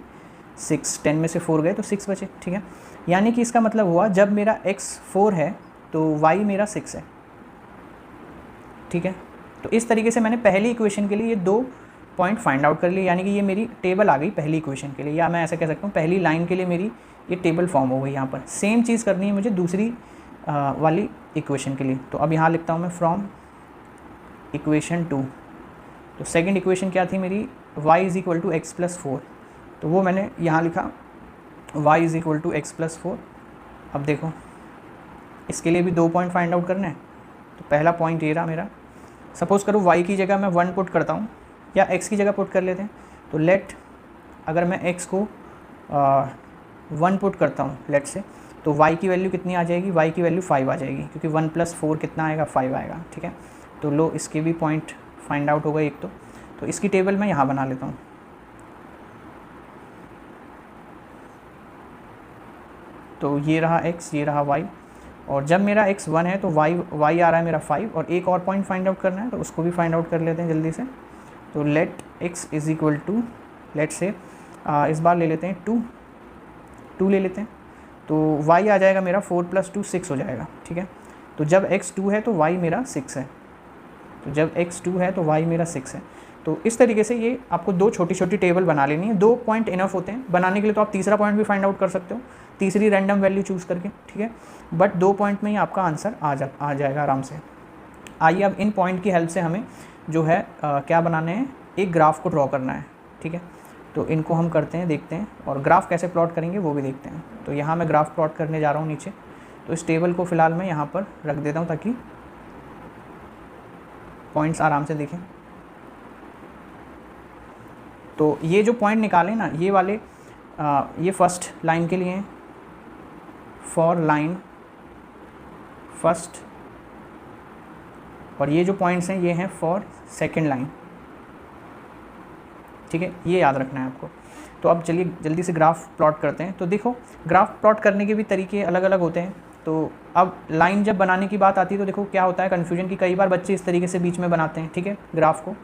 6। 10 में से 4 गए तो 6 बचे, ठीक है। यानी कि इसका मतलब हुआ जब मेरा x 4 है तो y मेरा 6 है, ठीक है। तो इस तरीके से मैंने पहली इक्वेशन के लिए ये 2 पॉइंट फाइंड आउट कर लिए, यानी कि ये मेरी टेबल आ गई पहली इक्वेशन के लिए, या मैं ऐसा कह सकता हूँ पहली लाइन के लिए मेरी ये टेबल फॉर्म हो गई। यहाँ पर सेम चीज़ करनी है मुझे दूसरी वाली इक्वेशन के लिए। तो अब यहाँ लिखता हूँ मैं फ्रॉम इक्वेशन 2। तो सेकंड इक्वेशन क्या थी मेरी, y is equal to x + 4। तो वो मैंने यहाँ लिखा y is equal to x + 4। अब देखो इसके लिए भी 2 पॉइंट फाइंड आउट करना है। तो पहला पॉइंट ये रहा मेरा। सपोज़ करो y की जगह मैं 1 पुट करता हूँ, या x की जगह पुट कर लेते हैं। तो लेट अगर मैं x को 1 पुट करता हूँ लेट से, तो y की वैल्यू कितनी आ जाएगी, y की वैल्यू 5 आ जाएगी, क्योंकि 1 + 4 कितना आएगा, 5 आएगा, ठीक है। तो लो इसके भी पॉइंट फाइंड आउट होगा एक। तो इसकी टेबल मैं यहाँ बना लेता हूँ। तो ये रहा x, ये रहा y, और जब मेरा x 1 है तो y आ रहा है मेरा 5, और एक और पॉइंट फाइंड आउट करना है तो उसको भी फाइंड आउट कर लेते हैं जल्दी से। तो let x is equal to, let say इस बार ले लेते हैं 2 ले लेते हैं। तो y आ जाएगा मेरा 4 + 2 6 हो जाएगा, ठीक है। तो जब x 2 है तो y मेरा 6 है, तो जब x 2 है तो y मेरा 6 है। तो इस तरीके से ये आपको 2 छोटी छोटी टेबल बना लेनी है। 2 पॉइंट इनफ होते हैं बनाने के लिए। तो आप तीसरा पॉइंट भी फाइंड आउट कर सकते हो, तीसरी रैंडम वैल्यू चूज़ करके, ठीक है। बट 2 पॉइंट में ही आपका आंसर आ जाएगा आराम से। आइए अब इन पॉइंट की हेल्प से हमें जो है क्या बनाने हैं, एक ग्राफ को ड्रॉ करना है, ठीक है। तो इनको हम करते हैं, देखते हैं, और ग्राफ कैसे प्लॉट करेंगे वो भी देखते हैं। तो यहाँ मैं ग्राफ प्लॉट करने जा रहा हूँ नीचे। तो इस टेबल को फ़िलहाल मैं यहाँ पर रख देता हूँ ताकि पॉइंट्स आराम से दिखें। तो ये जो पॉइंट निकाले ना, ये वाले ये फर्स्ट लाइन के लिए हैं, फॉर लाइन फर्स्ट, और ये जो पॉइंट्स हैं ये हैं फॉर सेकंड लाइन, ठीक है। ये याद रखना है आपको। तो अब चलिए जल्दी से ग्राफ प्लॉट करते हैं। तो देखो, ग्राफ प्लॉट करने के भी तरीके अलग अलग होते हैं। तो अब लाइन जब बनाने की बात आती है तो देखो क्या होता है कन्फ्यूजन, की कई बार बच्चे इस तरीके से बीच में बनाते हैं, ठीक है, ग्राफ को,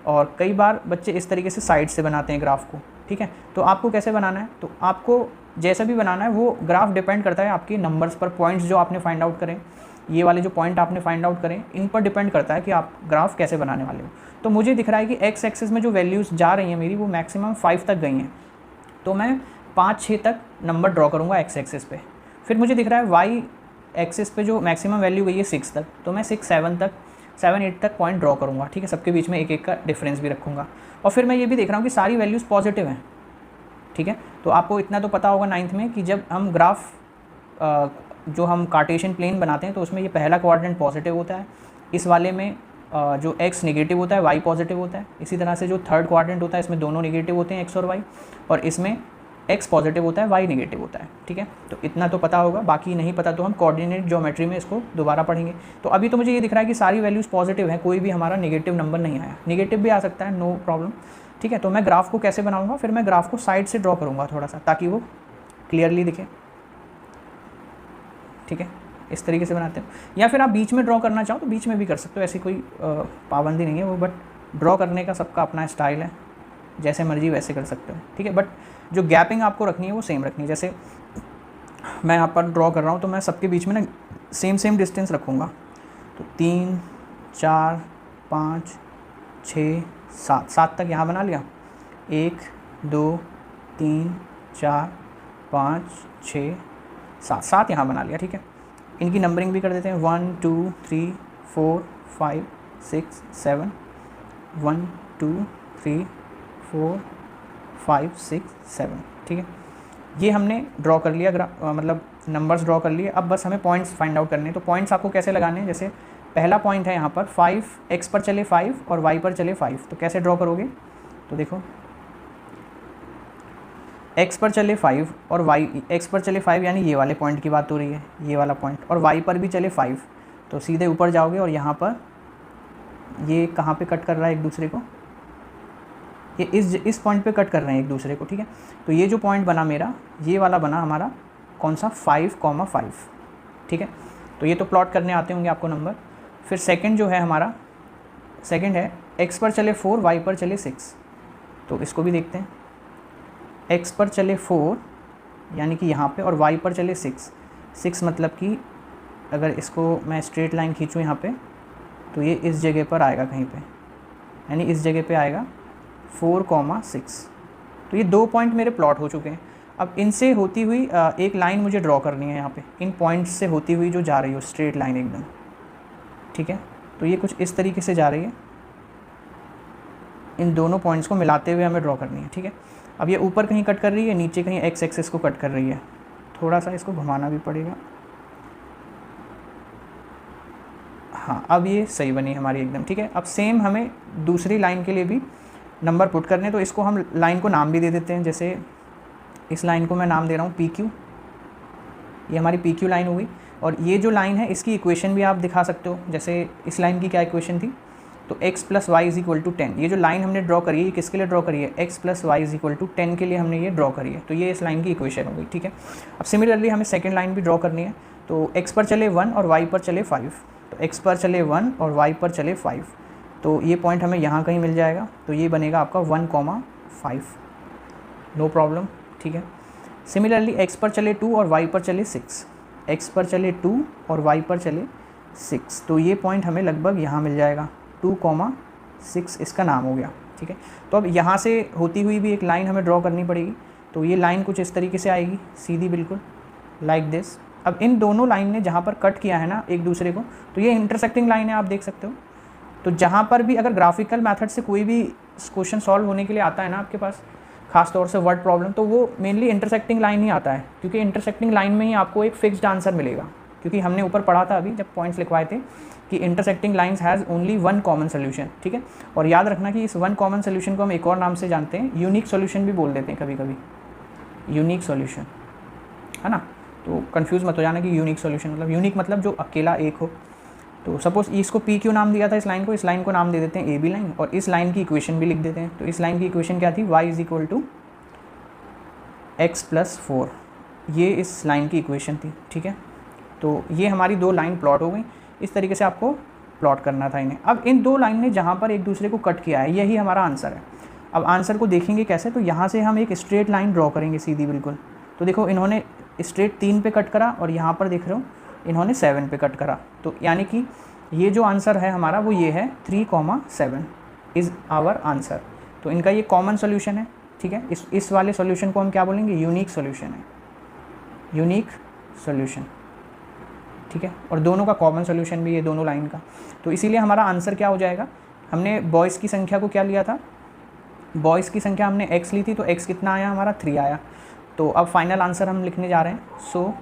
और कई बार बच्चे इस तरीके से साइड से बनाते हैं ग्राफ को, ठीक है। तो आपको कैसे बनाना है, तो आपको जैसा भी बनाना है वो ग्राफ डिपेंड करता है आपके नंबर्स पर, पॉइंट्स जो आपने फाइंड आउट करें, ये वाले जो पॉइंट आपने फाइंड आउट करें, इन पर डिपेंड करता है कि आप ग्राफ कैसे बनाने वाले हो। तो मुझे दिख रहा है कि एक्स एक्सिस में जो वैल्यूज़ जा रही हैं मेरी वो मैक्सिमम 5 तक गई हैं, तो मैं 5-6 तक नंबर ड्रॉ करूँगा एक्स एक्सिस पे। फिर मुझे दिख रहा है वाई एक्सिस पे जो मैक्सिमम वैल्यू गई है 6 तक, तो मैं 7-8 तक पॉइंट ड्रॉ करूँगा, ठीक है। सबके बीच में एक एक का डिफरेंस भी रखूँगा। और फिर मैं ये भी देख रहा हूँ कि सारी वैल्यूज़ पॉजिटिव हैं, ठीक है। तो आपको इतना तो पता होगा 9th में कि जब हम ग्राफ जो हम कार्टेशियन प्लेन बनाते हैं तो उसमें ये पहला क्वाड्रेंट पॉजिटिव होता है, इस वाले में जो x नेगेटिव होता है y पॉजिटिव होता है। इसी तरह से जो थर्ड क्वाड्रेंट होता है इसमें दोनों नेगेटिव होते हैं x और y, और इसमें x पॉजिटिव होता है y नेगेटिव होता है, ठीक है। तो इतना तो पता होगा, बाकी नहीं पता तो हम कोऑर्डिनेट ज्योमेट्री में इसको दोबारा पढ़ेंगे। तो अभी तो मुझे ये दिख रहा है कि सारी वैल्यूज़ पॉजिटिव हैं, कोई भी हमारा नेगेटिव नंबर नहीं आया, नेगेटिव भी आ सकता है, नो प्रॉब्लम, ठीक है। तो मैं ग्राफ को कैसे बनाऊँगा, फिर मैं ग्राफ को साइड से ड्रॉ करूँगा थोड़ा सा ताकि वो क्लियरली दिखे, ठीक है। इस तरीके से बनाते हैं, या फिर आप बीच में ड्रॉ करना चाहो तो बीच में भी कर सकते हो, ऐसी कोई पाबंदी नहीं है वो, बट ड्रॉ करने का सबका अपना स्टाइल है, जैसे मर्जी वैसे कर सकते हो, ठीक है। बट जो गैपिंग आपको रखनी है वो सेम रखनी है। जैसे मैं यहाँ पर ड्रॉ कर रहा हूँ तो मैं सबके बीच में ना सेम डिस्टेंस रखूँगा। तो 3, 4, 5, 6, 7 तक यहाँ बना लिया, 1, 2, 3, 4, 5, 6, 7 यहाँ बना लिया, ठीक है। इनकी नंबरिंग भी कर देते हैं, 1, 2, 3, 4, 5, 6, 7, 1, 2, 3, 4, 5, 6, 7, ठीक है। ये हमने ड्रॉ कर लिया, मतलब नंबर्स ड्रॉ कर लिए। अब बस हमें पॉइंट्स फाइंड आउट करने हैं। तो पॉइंट्स आपको कैसे लगाने हैं, जैसे पहला पॉइंट है यहाँ पर 5, x पर चले 5 और y पर चले 5, तो कैसे ड्रॉ करोगे, तो देखो x पर चले 5 और x पर चले 5 यानी ये वाले पॉइंट की बात हो रही है, ये वाला पॉइंट, और y पर भी चले 5, तो सीधे ऊपर जाओगे और यहाँ पर ये कहाँ पे कट कर रहा है एक दूसरे को, ये इस पॉइंट पे कट कर रहे हैं एक दूसरे को, ठीक है। तो ये जो पॉइंट बना मेरा, ये वाला बना हमारा कौन सा, 5,5, ठीक है। तो ये तो प्लॉट करने आते होंगे आपको नंबर। फिर सेकंड जो है हमारा, सेकंड है x पर चले 4, y पर चले 6, तो इसको भी देखते हैं। x पर चले 4 यानी कि यहाँ पे, और y पर चले 6 मतलब कि अगर इसको मैं स्ट्रेट लाइन खींचूँ यहाँ पे तो ये इस जगह पर आएगा कहीं पे, यानी इस जगह पे आएगा 4,6। तो ये 2 पॉइंट मेरे प्लॉट हो चुके हैं। अब इनसे होती हुई एक लाइन मुझे ड्रॉ करनी है यहाँ पे, इन पॉइंट्स से होती हुई जो जा रही हो स्ट्रेट लाइन एकदम, ठीक है। तो ये कुछ इस तरीके से जा रही है, इन दोनों पॉइंट्स को मिलाते हुए हमें ड्रॉ करनी है, ठीक है। अब ये ऊपर कहीं कट कर रही है, नीचे कहीं एक्स एक्सिस को कट कर रही है, थोड़ा सा इसको घुमाना भी पड़ेगा। हाँ, अब ये सही बनी हमारी एकदम, ठीक है। अब सेम हमें दूसरी लाइन के लिए भी नंबर पुट करने, तो इसको हम लाइन को नाम भी दे देते हैं। जैसे इस लाइन को मैं नाम दे रहा हूँ PQ, ये हमारी PQ लाइन हो गई। और ये जो लाइन है इसकी इक्वेशन भी आप दिखा सकते हो। जैसे इस लाइन की क्या इक्वेशन थी, तो x + y = 10। ये जो लाइन हमने ड्रॉ करी है ये किसके लिए ड्रॉ करी है, x + y = 10 के लिए हमने ये ड्रॉ करी है। तो ये इस लाइन की इक्वेशन हो गई, ठीक है। अब सिमिलरली हमें सेकंड लाइन भी ड्रॉ करनी है। तो x पर चले 1 और y पर चले 5, तो x पर चले 1 और y पर चले 5, तो ये पॉइंट हमें यहाँ कहीं मिल जाएगा। तो ये बनेगा आपका 1,5, नो प्रॉब्लम, ठीक है। सिमिलरली x पर चले 2 और y पर चले 6, x पर चले 2 और y पर चले 6, तो ये पॉइंट हमें लगभग यहाँ मिल जाएगा, 2,6 इसका नाम हो गया, ठीक है। तो अब यहाँ से होती हुई भी एक लाइन हमें ड्रॉ करनी पड़ेगी। तो ये लाइन कुछ इस तरीके से आएगी, सीधी बिल्कुल लाइक दिस। अब इन दोनों लाइन ने जहाँ पर कट किया है ना एक दूसरे को, तो ये इंटरसेक्टिंग लाइन है, आप देख सकते हो। तो जहाँ पर भी अगर ग्राफिकल मेथड से कोई भी क्वेश्चन सॉल्व होने के लिए आता है ना आपके पास, खास तौर से वर्ड प्रॉब्लम, तो वो मेनली इंटरसेक्टिंग लाइन ही आता है, क्योंकि इंटरसेक्टिंग लाइन में ही आपको एक फिक्स्ड आंसर मिलेगा। क्योंकि हमने ऊपर पढ़ा था अभी जब पॉइंट्स लिखवाए थे कि intersecting lines has only one common solution, ठीक है। और याद रखना कि इस वन कॉमन सोल्यूशन को हम एक और नाम से जानते हैं, यूनिक सोल्यूशन भी बोल देते हैं कभी कभी, यूनिक सोल्यूशन, है ना। तो कंफ्यूज मत हो जाना कि यूनिक सोल्यूशन मतलब, यूनिक मतलब जो अकेला एक हो। तो सपोज इसको पी क्यू नाम दिया था इस लाइन को नाम दे देते हैं ए बी लाइन, और इस लाइन की इक्वेशन भी लिख देते हैं। तो इस लाइन की इक्वेशन क्या थी, Y is equal to x+4, ये इस लाइन की इक्वेशन थी, ठीक है। तो ये हमारी दो लाइन प्लॉट हो गई, इस तरीके से आपको प्लॉट करना था इन्हें। अब इन दो लाइन ने जहाँ पर एक दूसरे को कट किया है, यही हमारा आंसर है। अब आंसर को देखेंगे कैसे, तो यहाँ से हम एक स्ट्रेट लाइन ड्रॉ करेंगे सीधी बिल्कुल। तो देखो इन्होंने स्ट्रेट 3 पे कट करा, और यहाँ पर देख रहे हो इन्होंने 7 पे कट करा। तो यानी कि ये जो आंसर है हमारा वो ये है 3,7 इज़ आवर आंसर। तो इनका ये कॉमन सोल्यूशन है, ठीक है। इस वाले सोल्यूशन को हम क्या बोलेंगे, यूनिक सोल्यूशन है, यूनिक सोल्यूशन, ठीक है। और दोनों का कॉमन सोल्यूशन भी है, दोनों लाइन का। तो इसीलिए हमारा आंसर क्या हो जाएगा, हमने बॉयज़ की संख्या को क्या लिया था, बॉयज़ की संख्या हमने x ली थी, तो x कितना आया हमारा 3 आया। तो अब फाइनल आंसर हम लिखने जा रहे हैं। So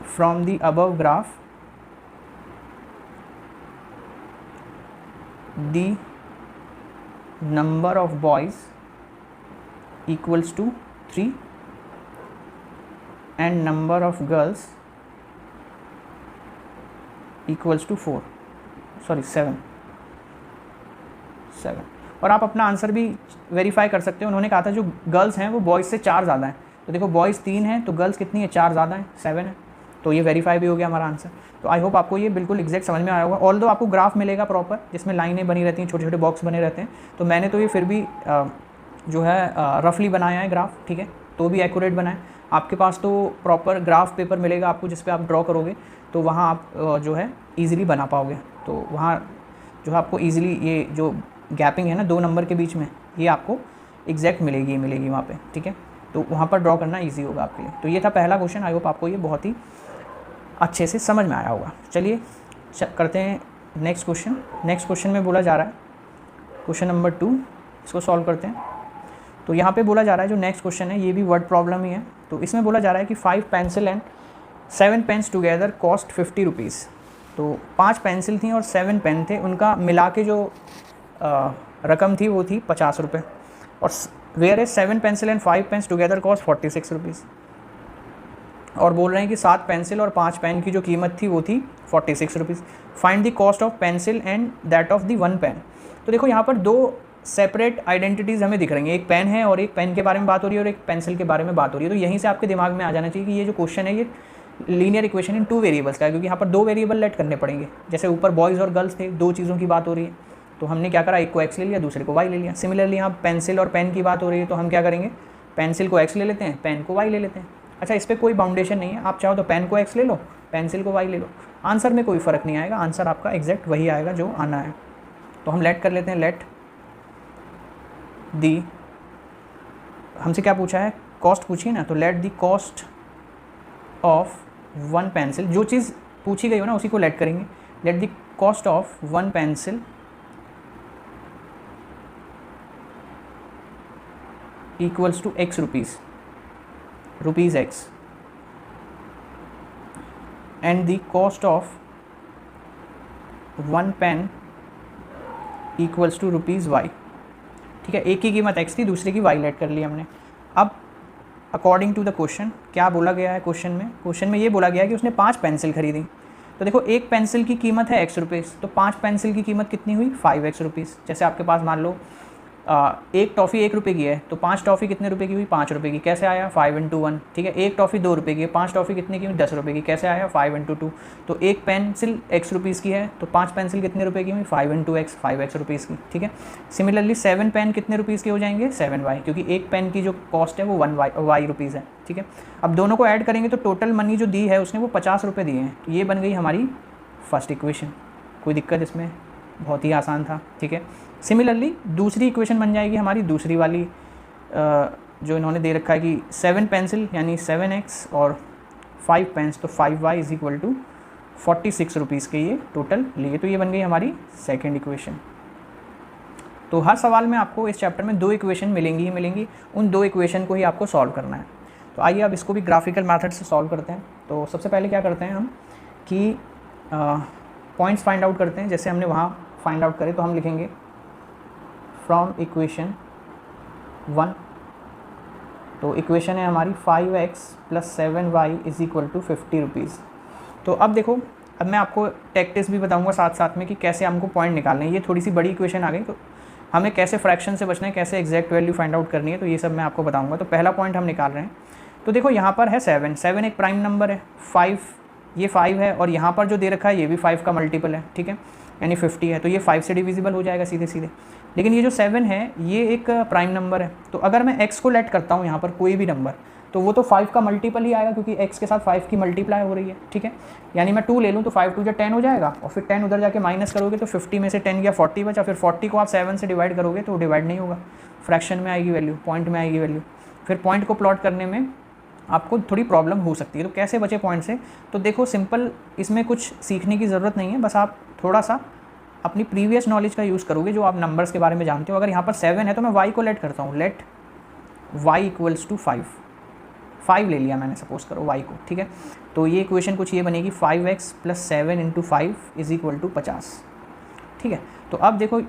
from the above graph the number of boys equals to 3 and number of girls equals to 7। और आप अपना आंसर भी वेरीफाई कर सकते हो। उन्होंने कहा था जो गर्ल्स हैं वो बॉयज़ से 4 ज़्यादा हैं, तो देखो बॉयज़ 3 हैं तो गर्ल्स कितनी है, 4 ज़्यादा हैं, 7 है। तो ये वेरीफाई भी हो गया हमारा आंसर। तो आई होप आपको ये बिल्कुल एग्जैक्ट समझ में आया होगा। ऑल दो आपको ग्राफ मिलेगा प्रॉपर, जिसमें लाइनें बनी रहती हैं, छोटे छोटे बॉक्स बने रहते हैं। तो मैंने तो ये फिर भी जो है रफली बनाया है ग्राफ, ठीक है, तो भी एक्यूरेट बनाए। आपके पास तो प्रॉपर ग्राफ पेपर मिलेगा आपको, जिस पे आप ड्रॉ करोगे, तो वहाँ आप जो है ईज़िली बना पाओगे। तो वहाँ जो है आपको ईज़िली ये जो गैपिंग है ना 2 नंबर के बीच में, ये आपको एग्जैक्ट मिलेगी वहाँ पे, ठीक है। तो वहाँ पर ड्रॉ करना ईजी होगा आपके लिए। तो ये था पहला क्वेश्चन। आई होप आपको ये बहुत ही अच्छे से समझ में आया होगा। चलिए करते हैं नेक्स्ट क्वेश्चन। नेक्स्ट क्वेश्चन में बोला जा रहा है क्वेश्चन नंबर 2, इसको सॉल्व करते हैं। तो यहाँ पे बोला जा रहा है जो नेक्स्ट क्वेश्चन है ये भी वर्ड प्रॉब्लम ही है। तो इसमें बोला जा रहा है कि 5 pencil and 7 pens together cost 50 rupees. तो 5 पेंसिल थी और 7 पेन थे, उनका मिला के जो रकम थी वो थी 50 रुपये। और where is 7 pencil and 5 pens together cost 46 rupees. और बोल रहे हैं कि 7 पेंसिल और 5 पेन की जो कीमत थी वो थी 46 rupees. Find the cost of pencil and that of the 1 pen. तो देखो यहाँ पर 2 सेपरेट आइडेंटिटीज़ हमें दिख रही हैं, एक पेन है और एक पेन के बारे में बात हो रही है और एक पेंसिल के बारे में बात हो रही है। तो यहीं से आपके दिमाग में आ जाना चाहिए कि ये जो क्वेश्चन है ये लीनियर इक्वेशन इन 2 वेरिएबल्स का है, क्योंकि यहाँ पर 2 वेरिएबल लेट करने पड़ेंगे। जैसे ऊपर बॉयज़ और गर्ल्स थे, 2 चीज़ों की बात हो रही है, तो हमने क्या करा, एक को x ले लिया, दूसरे को y ले लिया। सिमिलरली यहाँ पेंसिल और पेन की बात हो रही है, तो हम क्या करेंगे, पेंसिल को x ले लेते हैं, पेन को y ले लेते हैं। अच्छा, इस पर कोई बाउंडेशन नहीं है, आप चाहो तो पेन को x ले लो, पेंसिल को y ले लो, आंसर में कोई फ़र्क नहीं आएगा, आंसर आपका एग्जैक्ट वही आएगा जो आना है। तो हम लेट कर लेते हैं, लेट दी, हमसे क्या पूछा है, कॉस्ट पूछी ना, तो late the cost of 1 pencil, जो चीज़ पूछी गई हो ना उसी को लेट करेंगे। Let the cost of 1 pencil equals to x rupees x and the cost of 1 pen equals to rupees y। ठीक है, एक की कीमत x थी, दूसरे की y लेट कर ली हमने। अब अकॉर्डिंग टू द क्वेश्चन क्या बोला गया है क्वेश्चन में ये बोला गया है कि उसने 5 पेंसिल खरीदी। तो देखो एक पेंसिल की कीमत है x रुपीज़, तो 5 पेंसिल की कीमत कितनी हुई, 5x रुपीज़। जैसे आपके पास मान लो एक टॉफ़ी 1 रुपये की है, तो 5 टॉफ़ी कितने रुपए की हुई, 5 रुपये की। कैसे आया, 5 × 1। ठीक है, एक टॉफ़ी 2 रुपये की है, 5 टॉफ़ी कितने की हुई, 10 रुपये की। कैसे आया, 5 × 2। तो एक पेंसिल x रुपीज़ की है, तो 5 पेंसिल कितने रुपये की हुई, 5 × x, 5x रुपीज़ की। ठीक है, सिमिलरली 7 पेन कितने रुपीज़ के हो जाएंगे, 7y, क्योंकि एक पेन की जो कॉस्ट है वो 1y रुपीज़ है। ठीक है, अब दोनों को ऐड करेंगे तो टोटल मनी जो दी है उसने वो 50 रुपये दिए हैं। तो ये बन गई हमारी फर्स्ट इक्वेशन। कोई दिक्कत इसमें, बहुत ही आसान था। ठीक है, सिमिलरली दूसरी इक्वेशन बन जाएगी हमारी दूसरी वाली, जो इन्होंने दे रखा है कि 7 पेंसिल यानी 7x और 5 पेन्स, तो 5y is equal to 46 rupees के ये टोटल लिए। तो ये बन गई हमारी सेकेंड इक्वेशन। तो हर सवाल में आपको इस चैप्टर में 2 इक्वेशन मिलेंगी ही मिलेंगी, उन 2 इक्वेशन को ही आपको सॉल्व करना है। तो आइए अब इसको भी ग्राफिकल मेथड से सॉल्व करते हैं। तो सबसे पहले क्या करते हैं हम कि पॉइंट्स फाइंड आउट करते हैं। जैसे हमने वहाँ फाइंड आउट करे तो हम लिखेंगे फ्रॉम इक्वेशन 1। तो इक्वेशन है हमारी 5x + 7y = 50 रुपीज़। तो अब देखो, अब मैं आपको टैक्टिक्स भी बताऊंगा साथ साथ में कि कैसे हमको पॉइंट निकालने हैं। ये थोड़ी सी बड़ी इक्वेशन आ गई, तो हमें कैसे फ्रैक्शन से बचना है, कैसे एग्जैक्ट वैल्यू फाइंड आउट करनी है, तो ये सब मैं आपको बताऊंगा। तो पहला पॉइंट हम निकाल रहे हैं। तो देखो यहाँ पर है 7 एक प्राइम नंबर है, 5 ये 5 है, और यहाँ पर जो दे रखा है ये भी 5 का मल्टीपल है, ठीक है, यानी 50 है। तो ये 5 से डिविजिबल हो जाएगा सीधे सीधे। लेकिन ये जो 7 है ये एक प्राइम नंबर है, तो अगर मैं x को लेट करता हूँ यहाँ पर कोई भी नंबर, तो वो तो 5 का मल्टीपल ही आएगा, क्योंकि x के साथ 5 की मल्टीप्लाई हो रही है, ठीक है। यानी मैं 2 ले लूँ तो 5 2 10 हो जाएगा, और फिर 10 उधर जाके माइनस करोगे तो 50 में से 10 गया 40 बचा, फिर 40 को आप 7 से डिवाइड करोगे तो डिवाइड नहीं होगा, फ्रैक्शन में आएगी वैल्यू, पॉइंट में आएगी वैल्यू। फिर पॉइंट को प्लॉट करने में आपको थोड़ी प्रॉब्लम हो सकती है। तो कैसे बचे पॉइंट से? तो देखो सिंपल, इसमें कुछ सीखने की ज़रूरत नहीं है, बस आप थोड़ा सा अपनी प्रीवियस नॉलेज का यूज़ करोगे जो आप नंबर्स के बारे में जानते हो। अगर यहाँ पर 7 है तो मैं y को लेट करता हूँ, लेट y = 5 ले लिया मैंने, सपोज करो y को, ठीक है। तो ये इक्वेशन कुछ ये बनेगी 5x + 7 × 5 = 50, ठीक है। तो अब देखो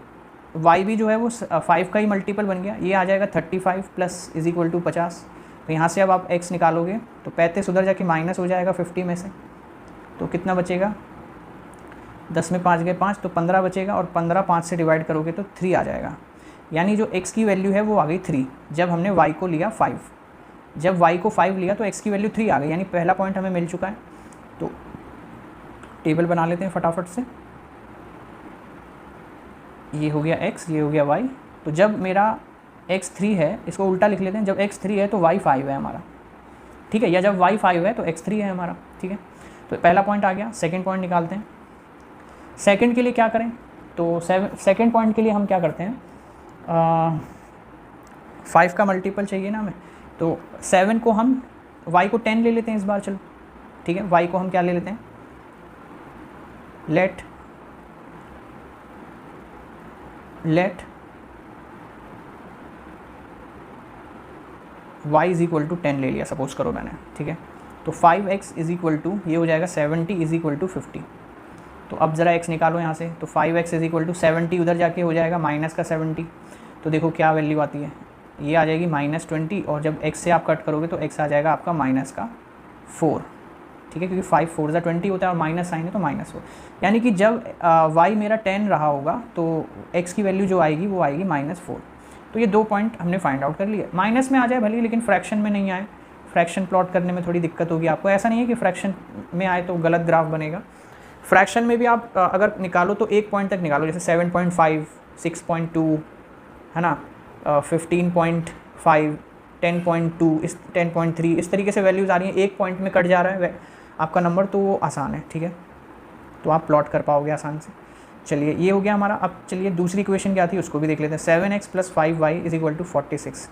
y भी जो है वो 5 का ही मल्टीपल बन गया, ये आ जाएगा 35 + = 50। तो यहाँ से अब आप x निकालोगे तो 35 उधर जाके माइनस हो जाएगा 50 में से, तो कितना बचेगा, 10 में 5 गए 5, तो 15 बचेगा, और 15 5 से डिवाइड करोगे तो 3 आ जाएगा। यानी जो x की वैल्यू है वो आ गई 3, जब हमने y को लिया 5। जब y को 5 लिया तो x की वैल्यू 3 आ गई, यानी पहला पॉइंट हमें मिल चुका है। तो टेबल बना लेते हैं फटाफट से। ये हो गया x, ये हो गया y। तो जब मेरा x 3 है, इसको उल्टा लिख लेते हैं, जब x 3 है तो y 5 है हमारा, ठीक है, या जब y 5 है तो x 3 है हमारा, ठीक है। तो पहला पॉइंट आ गया। सेकंड पॉइंट निकालते हैं। सेकंड के लिए क्या करें? तो सेकंड पॉइंट के लिए हम क्या करते हैं, 5 का मल्टीपल चाहिए ना हमें, तो 7 को हम y को 10 ले लेते हैं इस बार, चलो ठीक है। y को हम क्या ले लेते हैं, लेट y = 10 ले लिया, सपोज करो मैंने, ठीक है। तो 5x = ये हो जाएगा 70 = 50। तो अब ज़रा x निकालो यहाँ से, तो 5x = 70 उधर जाके हो जाएगा माइनस का 70। तो देखो क्या वैल्यू आती है, ये आ जाएगी -20, और जब x से आप कट करोगे तो x आ जाएगा आपका -4, ठीक है, क्योंकि 5 4 ज़ा 20 होता है और माइनस साइन है तो -4। यानी कि जब y मेरा 10 रहा होगा तो x की वैल्यू जो आएगी वो आएगी -4। तो ये 2 पॉइंट हमने फाइंड आउट कर लिए। माइनस में आ जाए भले, लेकिन फ्रैक्शन में नहीं आए, फ्रैक्शन प्लॉट करने में थोड़ी दिक्कत होगी आपको। ऐसा नहीं है कि फ्रैक्शन में आए तो गलत ग्राफ बनेगा, फ्रैक्शन में भी आप अगर निकालो तो 1 पॉइंट तक निकालो, जैसे 7.5, 6.2 है ना, 15.5, 10.2, इस 10.3, इस तरीके से वैल्यूज़ आ रही हैं। 1 पॉइंट में कट जा रहा है आपका नंबर, तो वो आसान है, ठीक है, तो आप प्लॉट कर पाओगे आसान से। चलिए ये हो गया हमारा। अब चलिए दूसरी इक्वेशन क्या थी उसको भी देख लेते हैं। 7x + 5y = 46।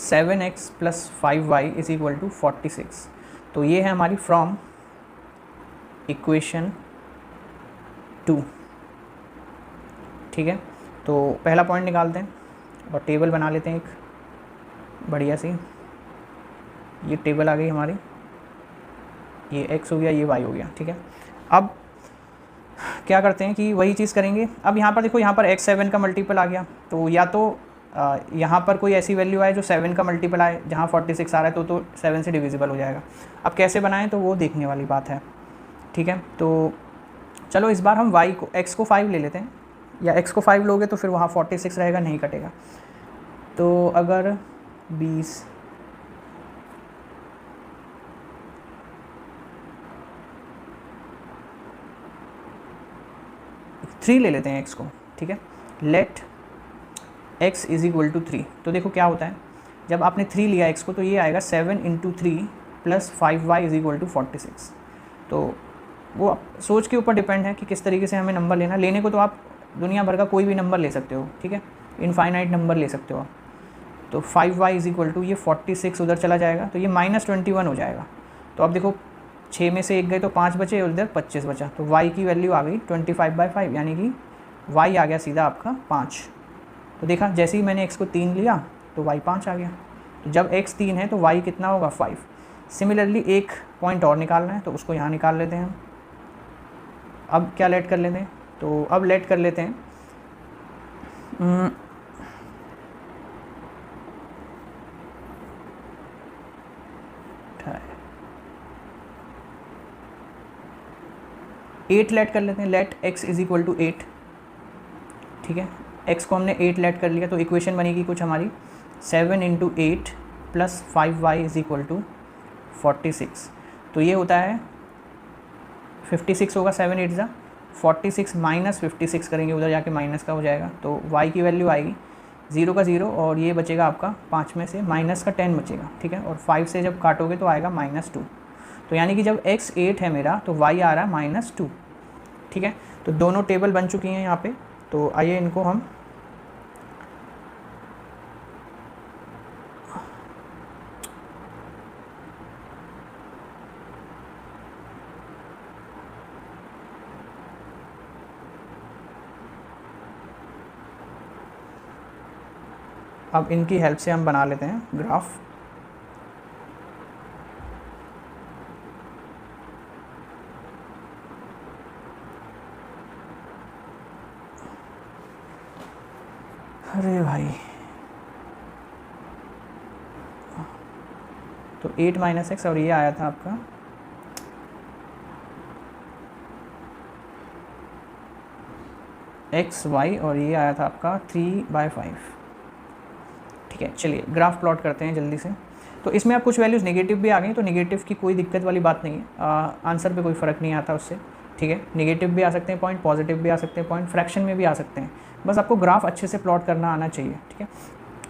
7x + 5y = 46। तो ये है हमारी फ्रॉम इक्वेशन 2, ठीक है। तो पहला पॉइंट निकालते हैं और टेबल बना लेते हैं एक बढ़िया सी। ये टेबल आ गई हमारी, ये x हो गया, ये y हो गया, ठीक है। अब क्या करते हैं कि वही चीज़ करेंगे। अब यहाँ पर देखो, यहाँ पर x 7 का मल्टीपल आ गया, तो या तो यहाँ पर कोई ऐसी वैल्यू आए जो 7 का मल्टीपल आए, जहाँ 46 आ रहा है तो 7 से डिविजिबल हो जाएगा। अब कैसे बनाएं तो वो देखने वाली बात है, ठीक है। तो चलो इस बार हम x को 5 ले लेते हैं, या x को 5 लोगे तो फिर वहाँ 46 रहेगा, नहीं कटेगा। तो अगर 20 3 ले लेते हैं x को, ठीक है। Let x = 3। तो देखो क्या होता है, जब आपने 3 लिया x को तो ये आएगा 7 × 3 + 5y = 46। तो वो सोच के ऊपर डिपेंड है कि किस तरीके से हमें नंबर लेना। लेने को तो आप दुनिया भर का कोई भी नंबर ले सकते हो, ठीक है, इनफाइनाइट नंबर ले सकते हो आप। तो 5y = ये 46 उधर चला जाएगा, तो ये -21 हो जाएगा। तो अब देखो 6 में से 1 गए तो 5 बचे, और इधर 25 बचा, तो y की वैल्यू आ गई 25/5, यानी कि y आ गया सीधा आपका 5। तो देखा, जैसे ही मैंने x को 3 लिया तो y 5 आ गया। तो जब x 3 है तो y कितना होगा 5। सिमिलरली एक पॉइंट और निकालना है, तो उसको यहाँ निकाल लेते हैं हम। अब क्या लेट कर लेते हैं, तो अब लेट कर लेते हैं 8 लेट कर लेते हैं। Let x is equal to 8, ठीक है। x को हमने 8 लेट कर लिया, तो इक्वेशन बनेगी कुछ हमारी 7 × 8 + 5y इज इक्वल टू 46। तो ये होता है 56 होगा, 7 8 ज़ा 46 माइनस 56 करेंगे, उधर जाके माइनस का हो जाएगा, तो y की वैल्यू आएगी 0 का 0, और ये बचेगा आपका 5 में से माइनस का 10 बचेगा, ठीक है। और 5 से जब काटोगे तो आएगा -2। तो यानी कि जब x 8 है मेरा तो y आ रहा है -2, ठीक है। तो दोनों टेबल बन चुकी हैं यहाँ पे। तो आइए इनको हम अब इनकी हेल्प से हम बना लेते हैं ग्राफ। अरे भाई, तो 8 - x, और ये आया था आपका xy, और ये आया था आपका 3/5, ठीक है। चलिए ग्राफ प्लॉट करते हैं जल्दी से। तो इसमें अब कुछ वैल्यूज़ नेगेटिव भी आ गई, तो नेगेटिव की कोई दिक्कत वाली बात नहीं है, आंसर पे कोई फ़र्क नहीं आता उससे, ठीक है। नेगेटिव भी आ सकते हैं पॉइंट, पॉजिटिव भी आ सकते हैं पॉइंट, फ्रैक्शन में भी आ सकते हैं, बस आपको ग्राफ अच्छे से प्लॉट करना आना चाहिए, ठीक है।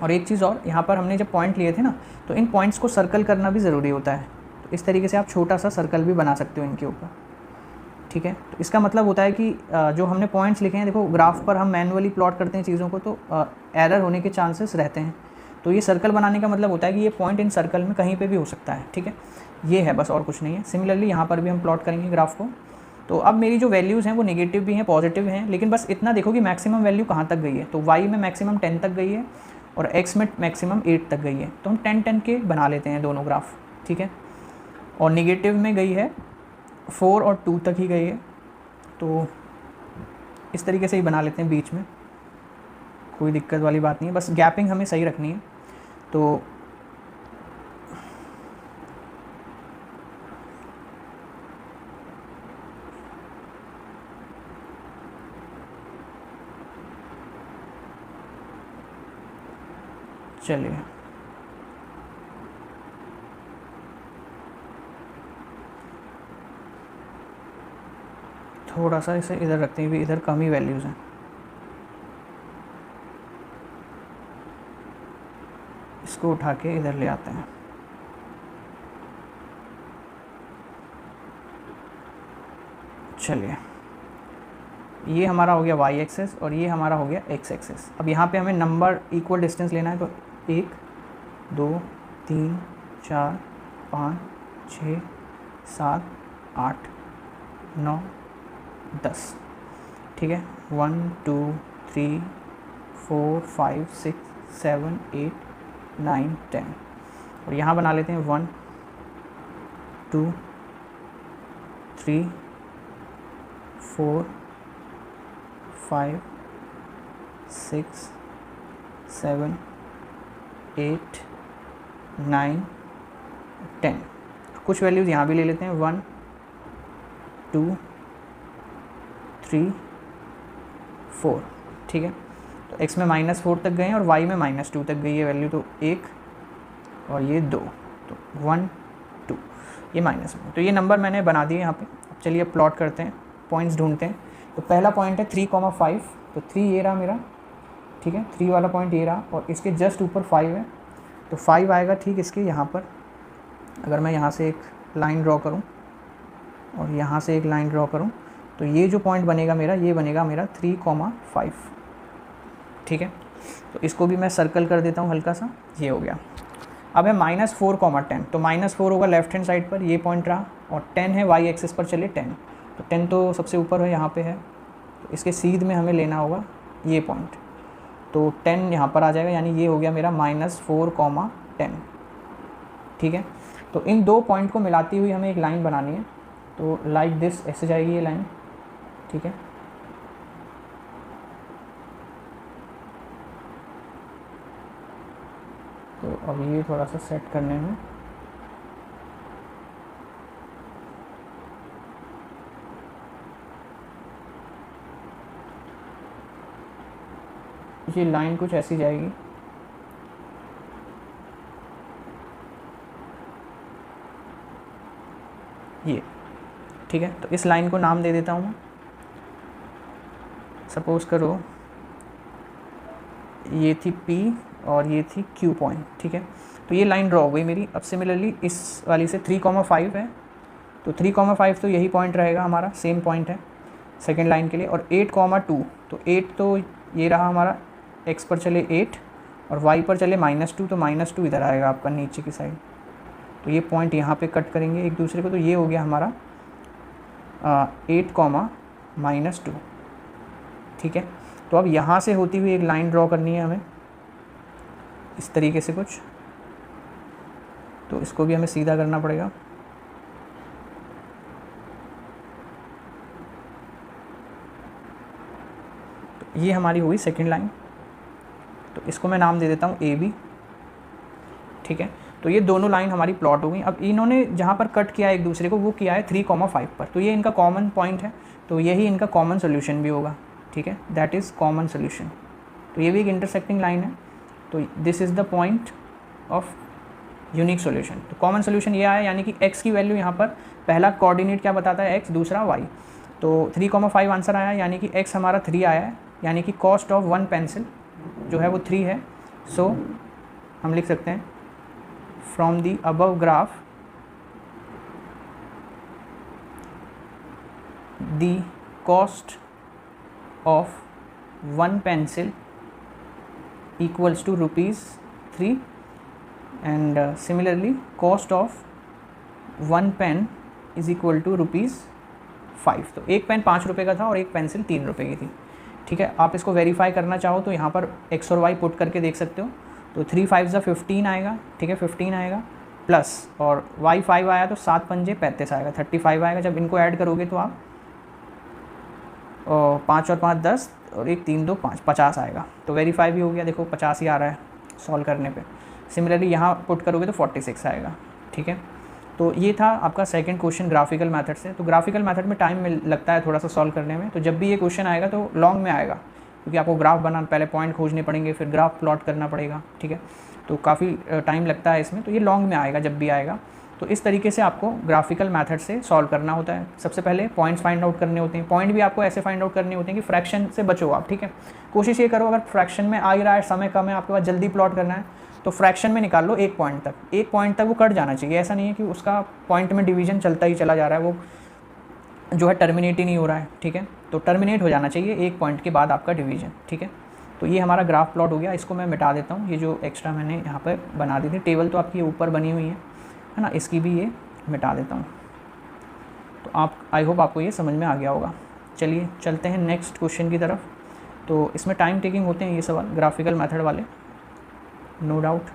और एक चीज़ और, यहाँ पर हमने जब पॉइंट लिए थे ना, तो इन पॉइंट्स को सर्कल करना भी ज़रूरी होता है। तो इस तरीके से आप छोटा सा सर्कल भी बना सकते हो इनके ऊपर, ठीक है। तो इसका मतलब होता है कि जो हमने पॉइंट्स लिखे हैं, देखो ग्राफ पर हम मैनुअली प्लॉट करते हैं चीज़ों को, तो एरर होने के चांसेस रहते हैं। तो ये सर्कल बनाने का मतलब होता है कि ये पॉइंट इन सर्कल में कहीं पे भी हो सकता है, ठीक है। ये है बस, और कुछ नहीं है। सिमिलरली यहाँ पर भी हम प्लॉट करेंगे ग्राफ को। तो अब मेरी जो वैल्यूज़ हैं वो नेगेटिव भी हैं, पॉजिटिव हैं, लेकिन बस इतना देखो कि मैक्सिमम वैल्यू कहाँ तक गई है। तो y में मैक्सिमम 10 तक गई है, और x में मैक्सिमम 8 तक गई है। तो हम 10 के बना लेते हैं दोनों ग्राफ, ठीक है। और निगेटिव में गई है 4 और 2 तक ही गई है, तो इस तरीके से ही बना लेते हैं बीच में, कोई दिक्कत वाली बात नहीं है, बस गैपिंग हमें सही रखनी है। तो चलिए थोड़ा सा इसे इधर रखते हैं, भी इधर कम ही वैल्यूज़ हैं। इसको उठा के इधर ले आते हैं। चलिए, ये हमारा हो गया y एक्सेस और ये हमारा हो गया x एक्सेस। अब यहाँ पे हमें नंबर इक्वल डिस्टेंस लेना है, तो 1 2 3 4 5 6 7 8 9 10, ठीक है। 1 2 3 4 5 6 7 8 9 10, और यहाँ बना लेते हैं 1 2 3 4 5 6 7 8 9 10। कुछ वैल्यूज़ यहाँ भी ले लेते हैं, 1 2 3 4, ठीक है। तो x में -4 तक गए हैं और y में -2 तक गई है वैल्यू, तो 1 और ये 2, तो 1 2, ये -1। तो ये नंबर मैंने बना दिए यहाँ पे। अब चलिए प्लॉट करते हैं, पॉइंट्स ढूंढते हैं। तो पहला पॉइंट है 3,5, तो 3 ये रहा मेरा, ठीक है। 3 वाला पॉइंट ये रहा, और इसके जस्ट ऊपर 5 है, तो 5 आएगा ठीक इसके यहाँ पर। अगर मैं यहाँ से एक लाइन ड्रॉ करूँ और यहाँ से एक लाइन ड्रॉ करूँ, तो ये जो पॉइंट बनेगा मेरा, ये बनेगा मेरा 3,5, ठीक है। तो इसको भी मैं सर्कल कर देता हूँ हल्का सा, ये हो गया। अब है -4, 10, तो -4 होगा लेफ्ट हैंड साइड पर, ये पॉइंट रहा, और 10 है वाई एक्सिस पर, चले 10, तो 10 तो सबसे ऊपर है, यहाँ पे है, तो इसके सीध में हमें लेना होगा ये पॉइंट, तो 10 यहाँ पर आ जाएगा, यानी ये हो गया मेरा -4, 10, ठीक है। तो इन दो पॉइंट को मिलाती हुई हमें एक लाइन बनानी है, तो लाइक दिस, ऐसे जाएगी ये लाइन, ठीक है। तो अब ये थोड़ा सा सेट करने में ये लाइन कुछ ऐसी जाएगी, ये, ठीक है। तो इस लाइन को नाम दे देता हूँ, सपोज करो ये थी P और ये थी Q पॉइंट, ठीक है। तो ये लाइन ड्रॉ हो गई मेरी। अब सिमिलरली इस वाली से 3,5 है, तो 3,5 तो यही पॉइंट रहेगा हमारा, सेम पॉइंट है सेकेंड लाइन के लिए। और 8,2, तो 8 तो ये रहा हमारा, x पर चले 8 और y पर चले -2, तो -2 इधर आएगा आपका नीचे की साइड, तो ये पॉइंट यहाँ पे कट करेंगे एक दूसरे को, तो ये हो गया हमारा 8, -2, ठीक है। तो अब यहाँ से होती हुई एक लाइन ड्रॉ करनी है हमें इस तरीके से कुछ, तो इसको भी हमें सीधा करना पड़ेगा। तो ये हमारी हुई सेकंड लाइन, तो इसको मैं नाम दे देता हूँ AB, ठीक है। तो ये दोनों लाइन हमारी प्लॉट हो गई। अब इन्होंने जहाँ पर कट किया एक दूसरे को वो किया है 3,5 पर, तो ये इनका कॉमन पॉइंट है, तो यही इनका कॉमन सोल्यूशन भी होगा, ठीक है, दैट इज़ कॉमन सोल्यूशन। तो ये भी एक इंटरसेक्टिंग लाइन है, तो this is the point of unique solution. तो कॉमन सोल्यूशन ये आया, यानी कि x की वैल्यू यहाँ पर पहला कोऑर्डिनेट क्या बताता है, x, दूसरा y, तो 3,5 आंसर आया, यानी कि x हमारा 3 आया है, यानी कि कॉस्ट ऑफ 1 पेंसिल जो है वो 3 है। सो हम लिख सकते हैं from the above graph the cost of 1 pencil equals to ₹3 and similarly cost of 1 pen is equal to ₹5। तो एक पेन 5 रुपये का था और एक पेंसिल 3 रुपये की थी, ठीक है। आप इसको वेरीफाई करना चाहो तो यहाँ पर x और y पुट करके देख सकते हो, तो 3 5 15 आएगा, ठीक है, 15 आएगा, प्लस और y 5 आया तो 7 पंजे 35 आएगा, 35 आएगा। जब इनको ऐड करोगे तो आप 5 और 5 10 और 1 3 2 5 50 आएगा, तो वेरीफाई भी हो गया, देखो 50 ही आ रहा है सॉल्व करने पे। सिमिलरली यहाँ पुट करोगे तो 46 आएगा, ठीक है। तो ये था आपका सेकंड क्वेश्चन ग्राफिकल मेथड से। तो ग्राफिकल मेथड में टाइम लगता है थोड़ा सा सॉल्व करने में, तो जब भी ये क्वेश्चन आएगा तो लॉन्ग में आएगा, क्योंकि आपको ग्राफ बनाना, पहले पॉइंट खोजने पड़ेंगे, फिर ग्राफ प्लॉट करना पड़ेगा, ठीक है। तो काफ़ी टाइम लगता है इसमें, तो ये लॉन्ग में आएगा जब भी आएगा। तो इस तरीके से आपको ग्राफिकल मेथड से सॉल्व करना होता है। सबसे पहले पॉइंट्स फाइंड आउट करने होते हैं, पॉइंट भी आपको ऐसे फाइंड आउट करने होते हैं कि फ्रैक्शन से बचो आप, ठीक है। कोशिश ये करो, अगर फ्रैक्शन में आ ही रहा है, समय कम है, आपके पास जल्दी प्लॉट करना है, तो फ्रैक्शन में निकाल लो एक पॉइंट तक वो कट जाना चाहिए। ऐसा नहीं है कि उसका पॉइंट में डिवीजन चलता ही चला जा रहा है, वो जो है टर्मिनेट ही नहीं हो रहा है, ठीक है। तो टर्मिनेट हो जाना चाहिए एक पॉइंट के बाद आपका डिवीजन, ठीक है। तो ये हमारा ग्राफ प्लॉट हो गया। इसको मैं मिटा देता हूँ, ये जो एक्स्ट्रा मैंने यहाँ पर बना दी थी, टेबल तो आपकी ऊपर बनी हुई है ना, इसकी भी ये मिटा देता हूँ। तो आप, आई होप आपको ये समझ में आ गया होगा। चलिए चलते हैं नेक्स्ट क्वेश्चन की तरफ। तो इसमें टाइम टेकिंग होते हैं ये सवाल, ग्राफिकल मेथड वाले, नो डाउट।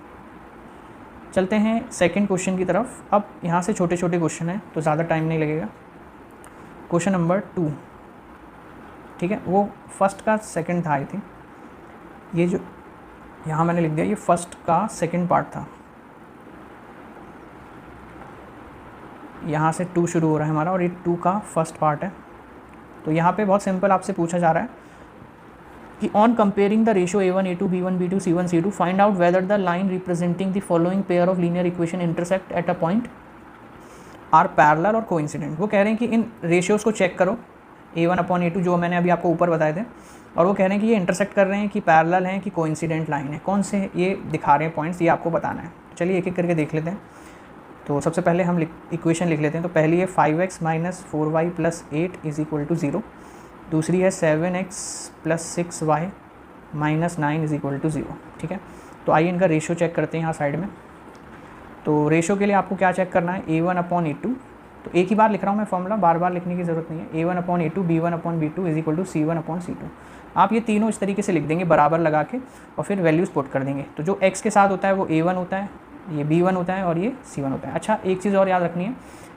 चलते हैं सेकंड क्वेश्चन की तरफ। अब यहाँ से छोटे छोटे क्वेश्चन हैं तो ज़्यादा टाइम नहीं लगेगा। क्वेश्चन नंबर 2, ठीक है, वो फर्स्ट का सेकंड था आई थिंक, ये जो यहाँ मैंने लिख दिया ये फर्स्ट का सेकंड पार्ट था। यहाँ से 2 शुरू हो रहा है हमारा और ये 2 का फर्स्ट पार्ट है। तो यहाँ पे बहुत सिंपल आपसे पूछा जा रहा है कि on comparing the ratio A1 A2 B1 B2 C1 C2 find out whether the line representing the following pair of linear equation intersect at a point are parallel और कोइंसिडेंट। वो कह रहे हैं कि इन रेशियोज़ को चेक करो, A1/A2 जो मैंने अभी आपको ऊपर बताए थे, और वो कह रहे हैं कि ये इंटरसेक्ट कर रहे हैं, कि पैरेलल हैं, कि कोइंसिडेंट लाइन है, कौन से ये दिखा रहे हैं पॉइंट्स, ये आपको बताना है। चलिए एक एक करके देख लेते हैं। तो सबसे पहले हम इक्वेशन लिख लेते हैं। तो पहली है 5x - 4y + 8 = 0। दूसरी है 7x + 6y - 9 = 0, ठीक है। तो आइए इनका रेशियो चेक करते हैं यहाँ साइड में। तो रेशो के लिए आपको क्या चेक करना है, A1/A2। तो एक ही बार लिख रहा हूँ मैं फॉर्मूला, बार बार लिखने की ज़रूरत नहीं है। A1/A2 B1/B2 is equal to C1/C2। आप ये तीनों इस तरीके से लिख देंगे बराबर लगा के और फिर वैल्यूज़ पुट कर देंगे। तो जो x के साथ होता है वो A1 होता है, ये B1 होता है और ये C1 होता है। अच्छा, एक चीज़ और याद रखनी है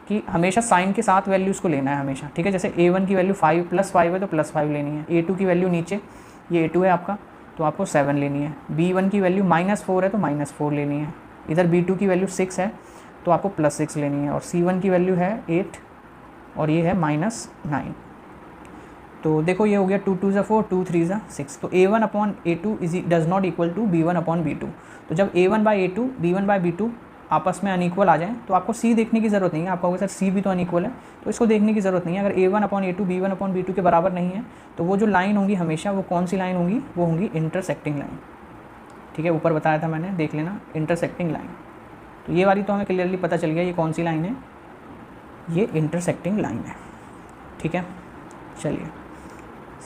कि हमेशा साइन के साथ वैल्यूज़ को लेना है हमेशा, ठीक है। जैसे A1 की वैल्यू 5 +5 है तो +5 लेनी है। A2 की वैल्यू नीचे, ये A2 है आपका, तो आपको 7 लेनी है। B1 की वैल्यू -4 है तो -4 लेनी है। इधर B2 की वैल्यू 6 है तो आपको +6 लेनी है। और C1 की वैल्यू है 8 और ये है -9। तो देखो ये हो गया 2 2 4 2 3 6। तो A1/A2 does not equal to B1/B2। तो जब A1/A2 B1/B2 आपस में अनइक्वल आ जाए तो आपको C देखने की ज़रूरत नहीं है। आपका होगा सर C भी तो अनइक्वल है, तो इसको देखने की ज़रूरत नहीं है। अगर A1/A2 B1/B2 के बराबर नहीं है तो वो जो लाइन होंगी हमेशा वो कौन सी लाइन होंगी, वो होंगी इंटरसेक्टिंग लाइन, ठीक है। ऊपर बताया था मैंने, देख लेना, इंटरसेक्टिंग लाइन। तो ये वाली तो हमें क्लियरली पता चल गया ये कौन सी लाइन है, ये इंटरसेक्टिंग लाइन है, ठीक है। चलिए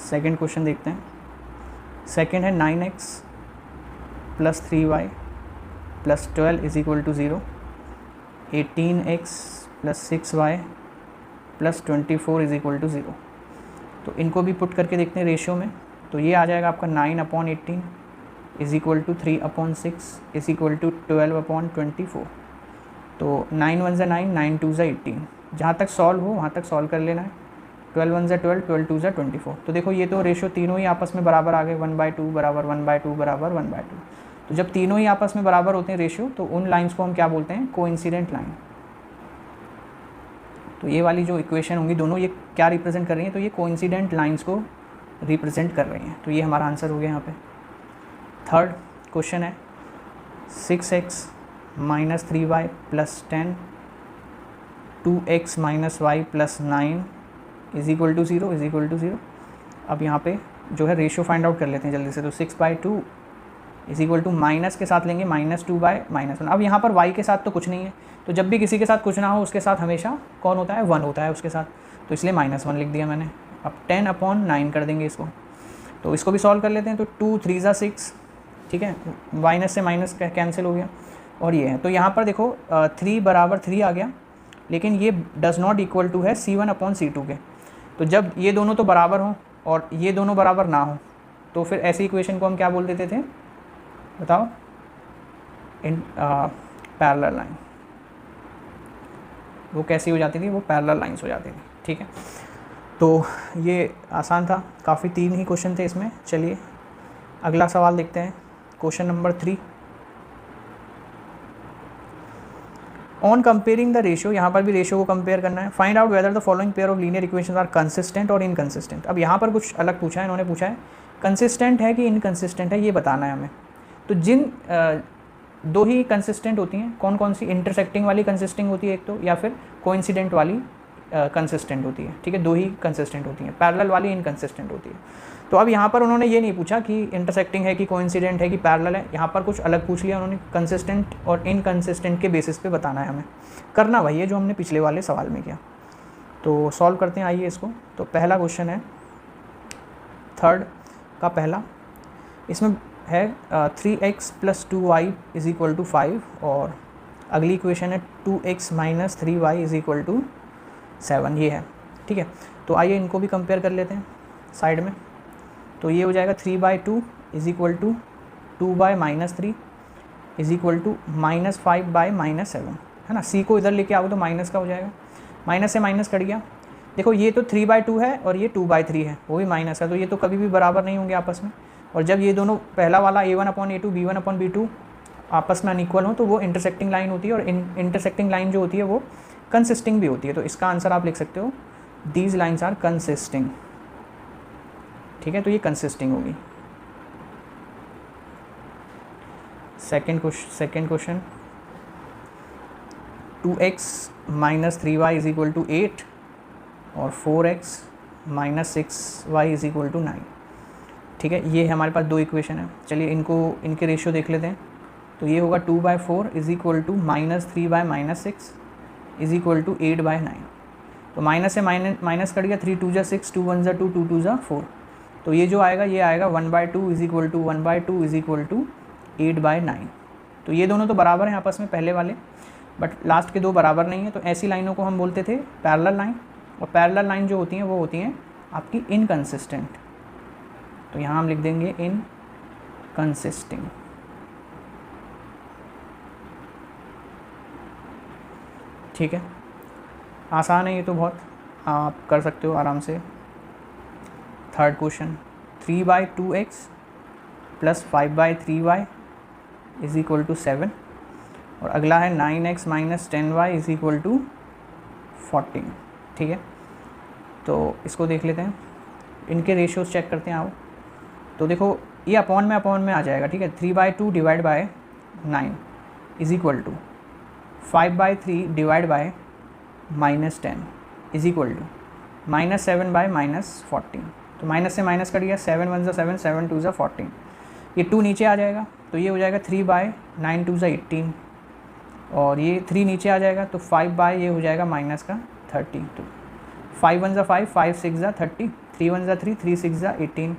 सेकंड क्वेश्चन देखते हैं। सेकंड है 9x + 3y + 12 is equal to 0, 18x + 6y + 24 is equal to 0। तो इनको भी पुट करके देखते हैं रेशियो में। तो ये आ जाएगा आपका 9/18 is equal to 3/6 is equal to 12/24। तो 9 1 ज़ा 9, 9 2 ज़ा 18। जहाँ तक सॉल्व हो वहाँ तक सॉल्व कर लेना है। 12 1 ज़ा 12, 12 2 ज़ा 24। तो देखो ये तो रेशियो तीनों ही आपस में बराबर आ गए, 1/2 बराबर 1/2 बराबर 1/2। तो जब तीनों ही आपस में बराबर होते हैं रेशियो, तो उन लाइंस को हम क्या बोलते हैं, कोइंसिडेंट लाइन। तो ये वाली जो इक्वेशन होंगी दोनों, ये क्या रिप्रेजेंट कर रही हैं, तो ये कोइंसिडेंट लाइंस को रिप्रेजेंट कर रही हैं। तो ये हमारा आंसर हो गया यहाँ पे। थर्ड क्वेश्चन है 6x - 3y + 10, 2x - y + 9 is equal to 0। अब यहाँ पे जो है रेशियो फाइंड आउट कर लेते हैं जल्दी से। तो 6/2 इज इक्वल टू माइनस के साथ लेंगे -2/-1। अब यहाँ पर y के साथ तो कुछ नहीं है, तो जब भी किसी के साथ कुछ ना हो उसके साथ हमेशा कौन होता है, 1 होता है उसके साथ, तो इसलिए -1 लिख दिया मैंने। अब 10/9 कर देंगे इसको। तो इसको भी सॉल्व कर लेते हैं। तो 2 3 ज़ा 6, ठीक है, माइनस से माइनस कैंसिल हो गया। और ये है, तो यहाँ पर देखो 3 = 3 आ गया, लेकिन ये डज़ नॉट इक्वल टू है C1/C2 के। तो जब ये दोनों तो बराबर हों और ये दोनों बराबर ना हो, तो फिर ऐसी इक्वेशन को हम क्या बोल देते थे, बताओ, पैरेलल लाइन। वो कैसी हो जाती थी, वो पैरेलल लाइंस हो जाती थी, ठीक है। तो ये आसान था काफ़ी, 3 ही क्वेश्चन थे इसमें। चलिए अगला सवाल देखते हैं, question number 3। On comparing the ratio, यहाँ पर भी रेशियो को कंपेयर करना है। Find out whether the following pair of linear equations are consistent और इनकंसिस्टेंट। अब यहाँ पर कुछ अलग पूछा है, इन्होंने पूछा है कंसिस्टेंट है कि इनकंसिस्टेंट है, ये बताना है हमें। तो जिन दो ही कंसिस्टेंट होती हैं, कौन कौन सी, इंटरसेक्टिंग वाली कंसिस्टिंग होती है एक तो, या फिर कोइंसिडेंट वाली कंसिस्टेंट होती है, ठीक है। दो ही कंसिस्टेंट होती हैं, पैरेलल वाली इनकंसिस्टेंट होती है। तो अब यहाँ पर उन्होंने ये नहीं पूछा कि इंटरसेक्टिंग है कि कोइंसिडेंट है कि पैरेलल है, यहाँ पर कुछ अलग पूछ लिया उन्होंने। कंसिस्टेंट और इनकंसिस्टेंट के बेसिस पे बताना है हमें, करना वही है जो हमने पिछले वाले सवाल में किया। तो सॉल्व करते हैं, आइए इसको। तो पहला क्वेश्चन है थर्ड का पहला, इसमें है 3x + 2y is equal to 5, और अगली इक्वेशन है 2x - 3y is equal to 7, ये है, ठीक है। तो आइए इनको भी कंपेयर कर लेते हैं साइड में। तो ये हो जाएगा 3/2 is equal to 2/-3 is equal to -5/-7, है ना। c को इधर लेके आओ तो माइनस का हो जाएगा, माइनस से माइनस कट गया। देखो ये तो 3/2 है और ये 2/3 है, वो भी माइनस है, तो ये तो कभी भी बराबर नहीं होंगे आपस में। और जब ये दोनों, पहला वाला A1/A2 B1/B2 आपस में अनइक्वल हो, तो वो इंटरसेक्टिंग लाइन होती है, और इंटरसेक्टिंग लाइन जो होती है वो कंसिस्टिंग भी होती है। तो इसका आंसर आप लिख सकते हो, दीज लाइन्स आर कंसिस्टिंग, ठीक है। तो ये कंसिस्टिंग होगी। Second question 2x - 3y is equal to 8 और 4x - 6y is equal to 9, ठीक है। ये हमारे पास दो इक्वेशन है। चलिए इनके रेशियो देख लेते हैं। तो ये होगा 2/4 is equal to -3/-6 is equal to 8/9। तो माइनस से माइनस कट गया, 3 2 ज़ा 6, 2 1 ज़ा 2, 2 2 ज़ा 4। तो ये जो आएगा, ये आएगा 1/2 is equal to 1/2 is equal to 8/9। तो ये दोनों तो बराबर हैं आपस में पहले वाले, बट लास्ट के दो बराबर नहीं है। तो ऐसी लाइनों को हम बोलते थे पैरेलल लाइन, और पैरेलल लाइन जो होती हैं वो होती हैं आपकी इनकंसिस्टेंट। तो यहाँ हम लिख देंगे इनकंसिस्टिंग। ठीक है, आसान है ये तो, बहुत आप कर सकते हो आराम से। Third question, 3/2x plus 5/3y is equal to 7, और अगला है 9x minus 10y is equal to 14। ठीक है, तो इसको देख लेते हैं, इनके रेशियोज चेक करते हैं आओ। तो देखो ये अपॉन में आ जाएगा। ठीक है, 3/2 divide by 9 is equal to 5/3 divide by -10 is equal to -7/-14। तो माइनस से माइनस कट गया, 7 1 ज़ा 7, 7 2 ज़ा 14, ये 2 नीचे आ जाएगा तो ये हो जाएगा 3/9 2 ज़ा 18, और ये 3 नीचे आ जाएगा तो 5 ये हो जाएगा माइनस का 30। तो 5 1 ज़ा 5, 5 6 ज़ा 30, 3 1 ज़ा 3, 3 6 ज़ा 18,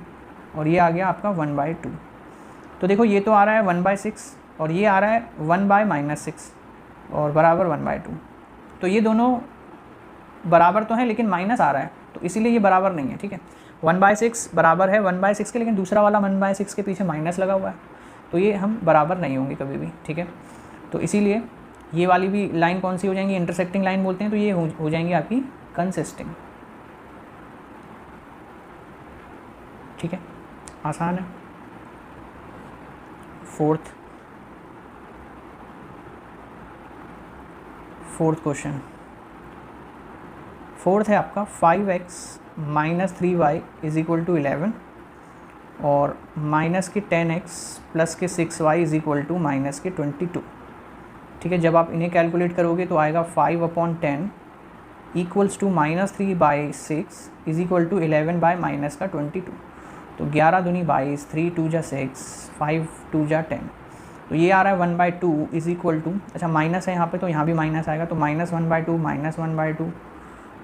और ये आ गया आपका 1/2। तो देखो ये तो आ रहा है 1/6 और ये आ रहा है 1/-6 और बराबर 1/2। तो ये दोनों बराबर तो हैं लेकिन माइनस आ रहा है, तो इसीलिए ये बराबर नहीं है। ठीक है, 1/6 बराबर है 1/6 के, लेकिन दूसरा वाला 1/6 के पीछे माइनस लगा हुआ है, तो ये हम बराबर नहीं होंगे कभी भी। ठीक है, तो इसीलिए ये वाली भी लाइन कौन सी हो जाएंगी, इंटरसेक्टिंग लाइन बोलते हैं, तो ये हो जाएंगी आपकी कंसिस्टिंग। ठीक है, आसान है। फोर्थ क्वेश्चन, फोर्थ है आपका 5x minus 3y is equal to 11, और माइनस के 10x प्लस के 6y is equal to minus के 22। ठीक है, जब आप इन्हें कैलकुलेट करोगे तो आएगा 5/10 equals to -3/6 is equal to 11/-22। तो 11 दूनी 22, 3 2 जा 6, 5 2 जा 10, तो ये आ रहा है 1/2 इज इक्वल टू, अच्छा माइनस है यहाँ पे तो यहाँ भी माइनस आएगा, तो -1/2 -1/2,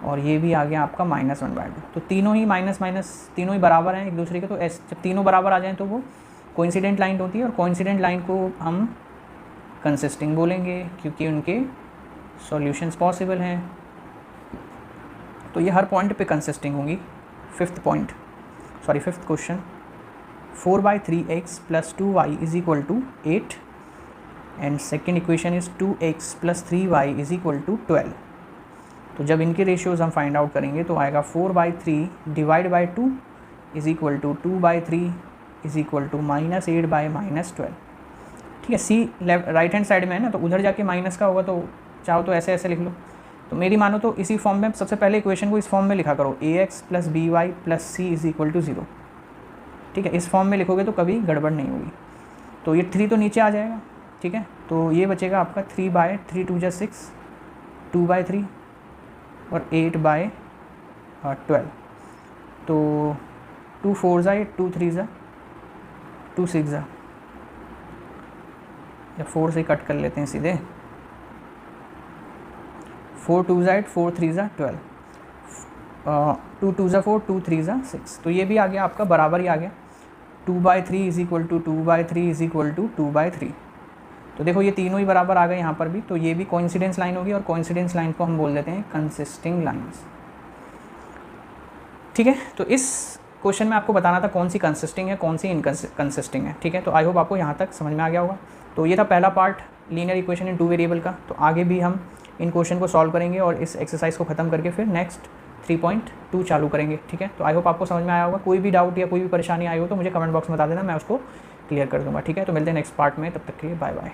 और ये भी आ गया आपका -1/2। तो तीनों ही माइनस तीनों ही बराबर हैं एक दूसरे के। तो जब तीनों बराबर आ जाएं तो वो कोइंसिडेंट लाइन होती है, और कोइंसिडेंट लाइन को हम कंसिस्टिंग बोलेंगे क्योंकि उनके सॉल्यूशंस पॉसिबल हैं। तो ये हर पॉइंट पे कंसिस्टिंग होंगी। Fifth question, 4/3x plus 2y is equal to 8, and second equation is 2x plus 3y is equal to 12। तो जब इनके रेशियोज़ हम फाइंड आउट करेंगे तो आएगा 4/3 divide by 2 is equal to 2/3 is equal to -8/-12। ठीक है, सी राइट हैंड साइड में है ना, तो उधर जाके माइनस का होगा, तो चाहो तो ऐसे लिख लो। तो मेरी मानो तो इसी फॉर्म में सबसे पहले इक्वेशन को इस फॉर्म में लिखा करो, ax plus by plus c is equal to 0। ठीक है, इस फॉर्म में लिखोगे तो कभी गड़बड़ नहीं होगी। तो ये 3 तो नीचे आ जाएगा। ठीक है, तो ये बचेगा आपका 3/3 2 जा 6, 2/3 और 8/12। तो 2 4 जा 8, 2 3 जा 2 6 जा, या 4 से कट कर लेते हैं सीधे, 4 2 जा 8, 4 3 जा 12, 2 2 जा 4, 2 3 जा 6। तो ये भी आ गया आपका बराबर ही आ गया, 2/3 is equal to 2/3 is equal to 2/3। तो देखो ये तीनों ही बराबर आ गए यहाँ पर भी, तो ये भी कोइंसिडेंस लाइन होगी, और कोइंसिडेंस लाइन को हम बोल देते हैं कंसिस्टिंग लाइंस। ठीक है, तो इस क्वेश्चन में आपको बताना था कौन सी कंसिस्टिंग है, कौन सी इनकंसिस्टिंग है। ठीक है, तो आई होप आपको यहाँ तक समझ में आ गया होगा। तो ये था पहला पार्ट लीनियर इक्वेशन इन 2 वेरिएबल का। तो आगे भी हम इन क्वेश्चन को सॉल्व करेंगे और इस एक्सरसाइज को ख़त्म करके फिर नेक्स्ट 3.2 चालू करेंगे। ठीक है, तो आई होप आपको समझ में आया होगा। कोई भी डाउट या कोई भी परेशानी आई हो तो मुझे कमेंट बॉक्स में बता देना, मैं उसको क्लियर कर दूँगा। ठीक है, तो मिलते हैं नेक्स्ट पार्ट में, तब तक के लिए बाय बाय।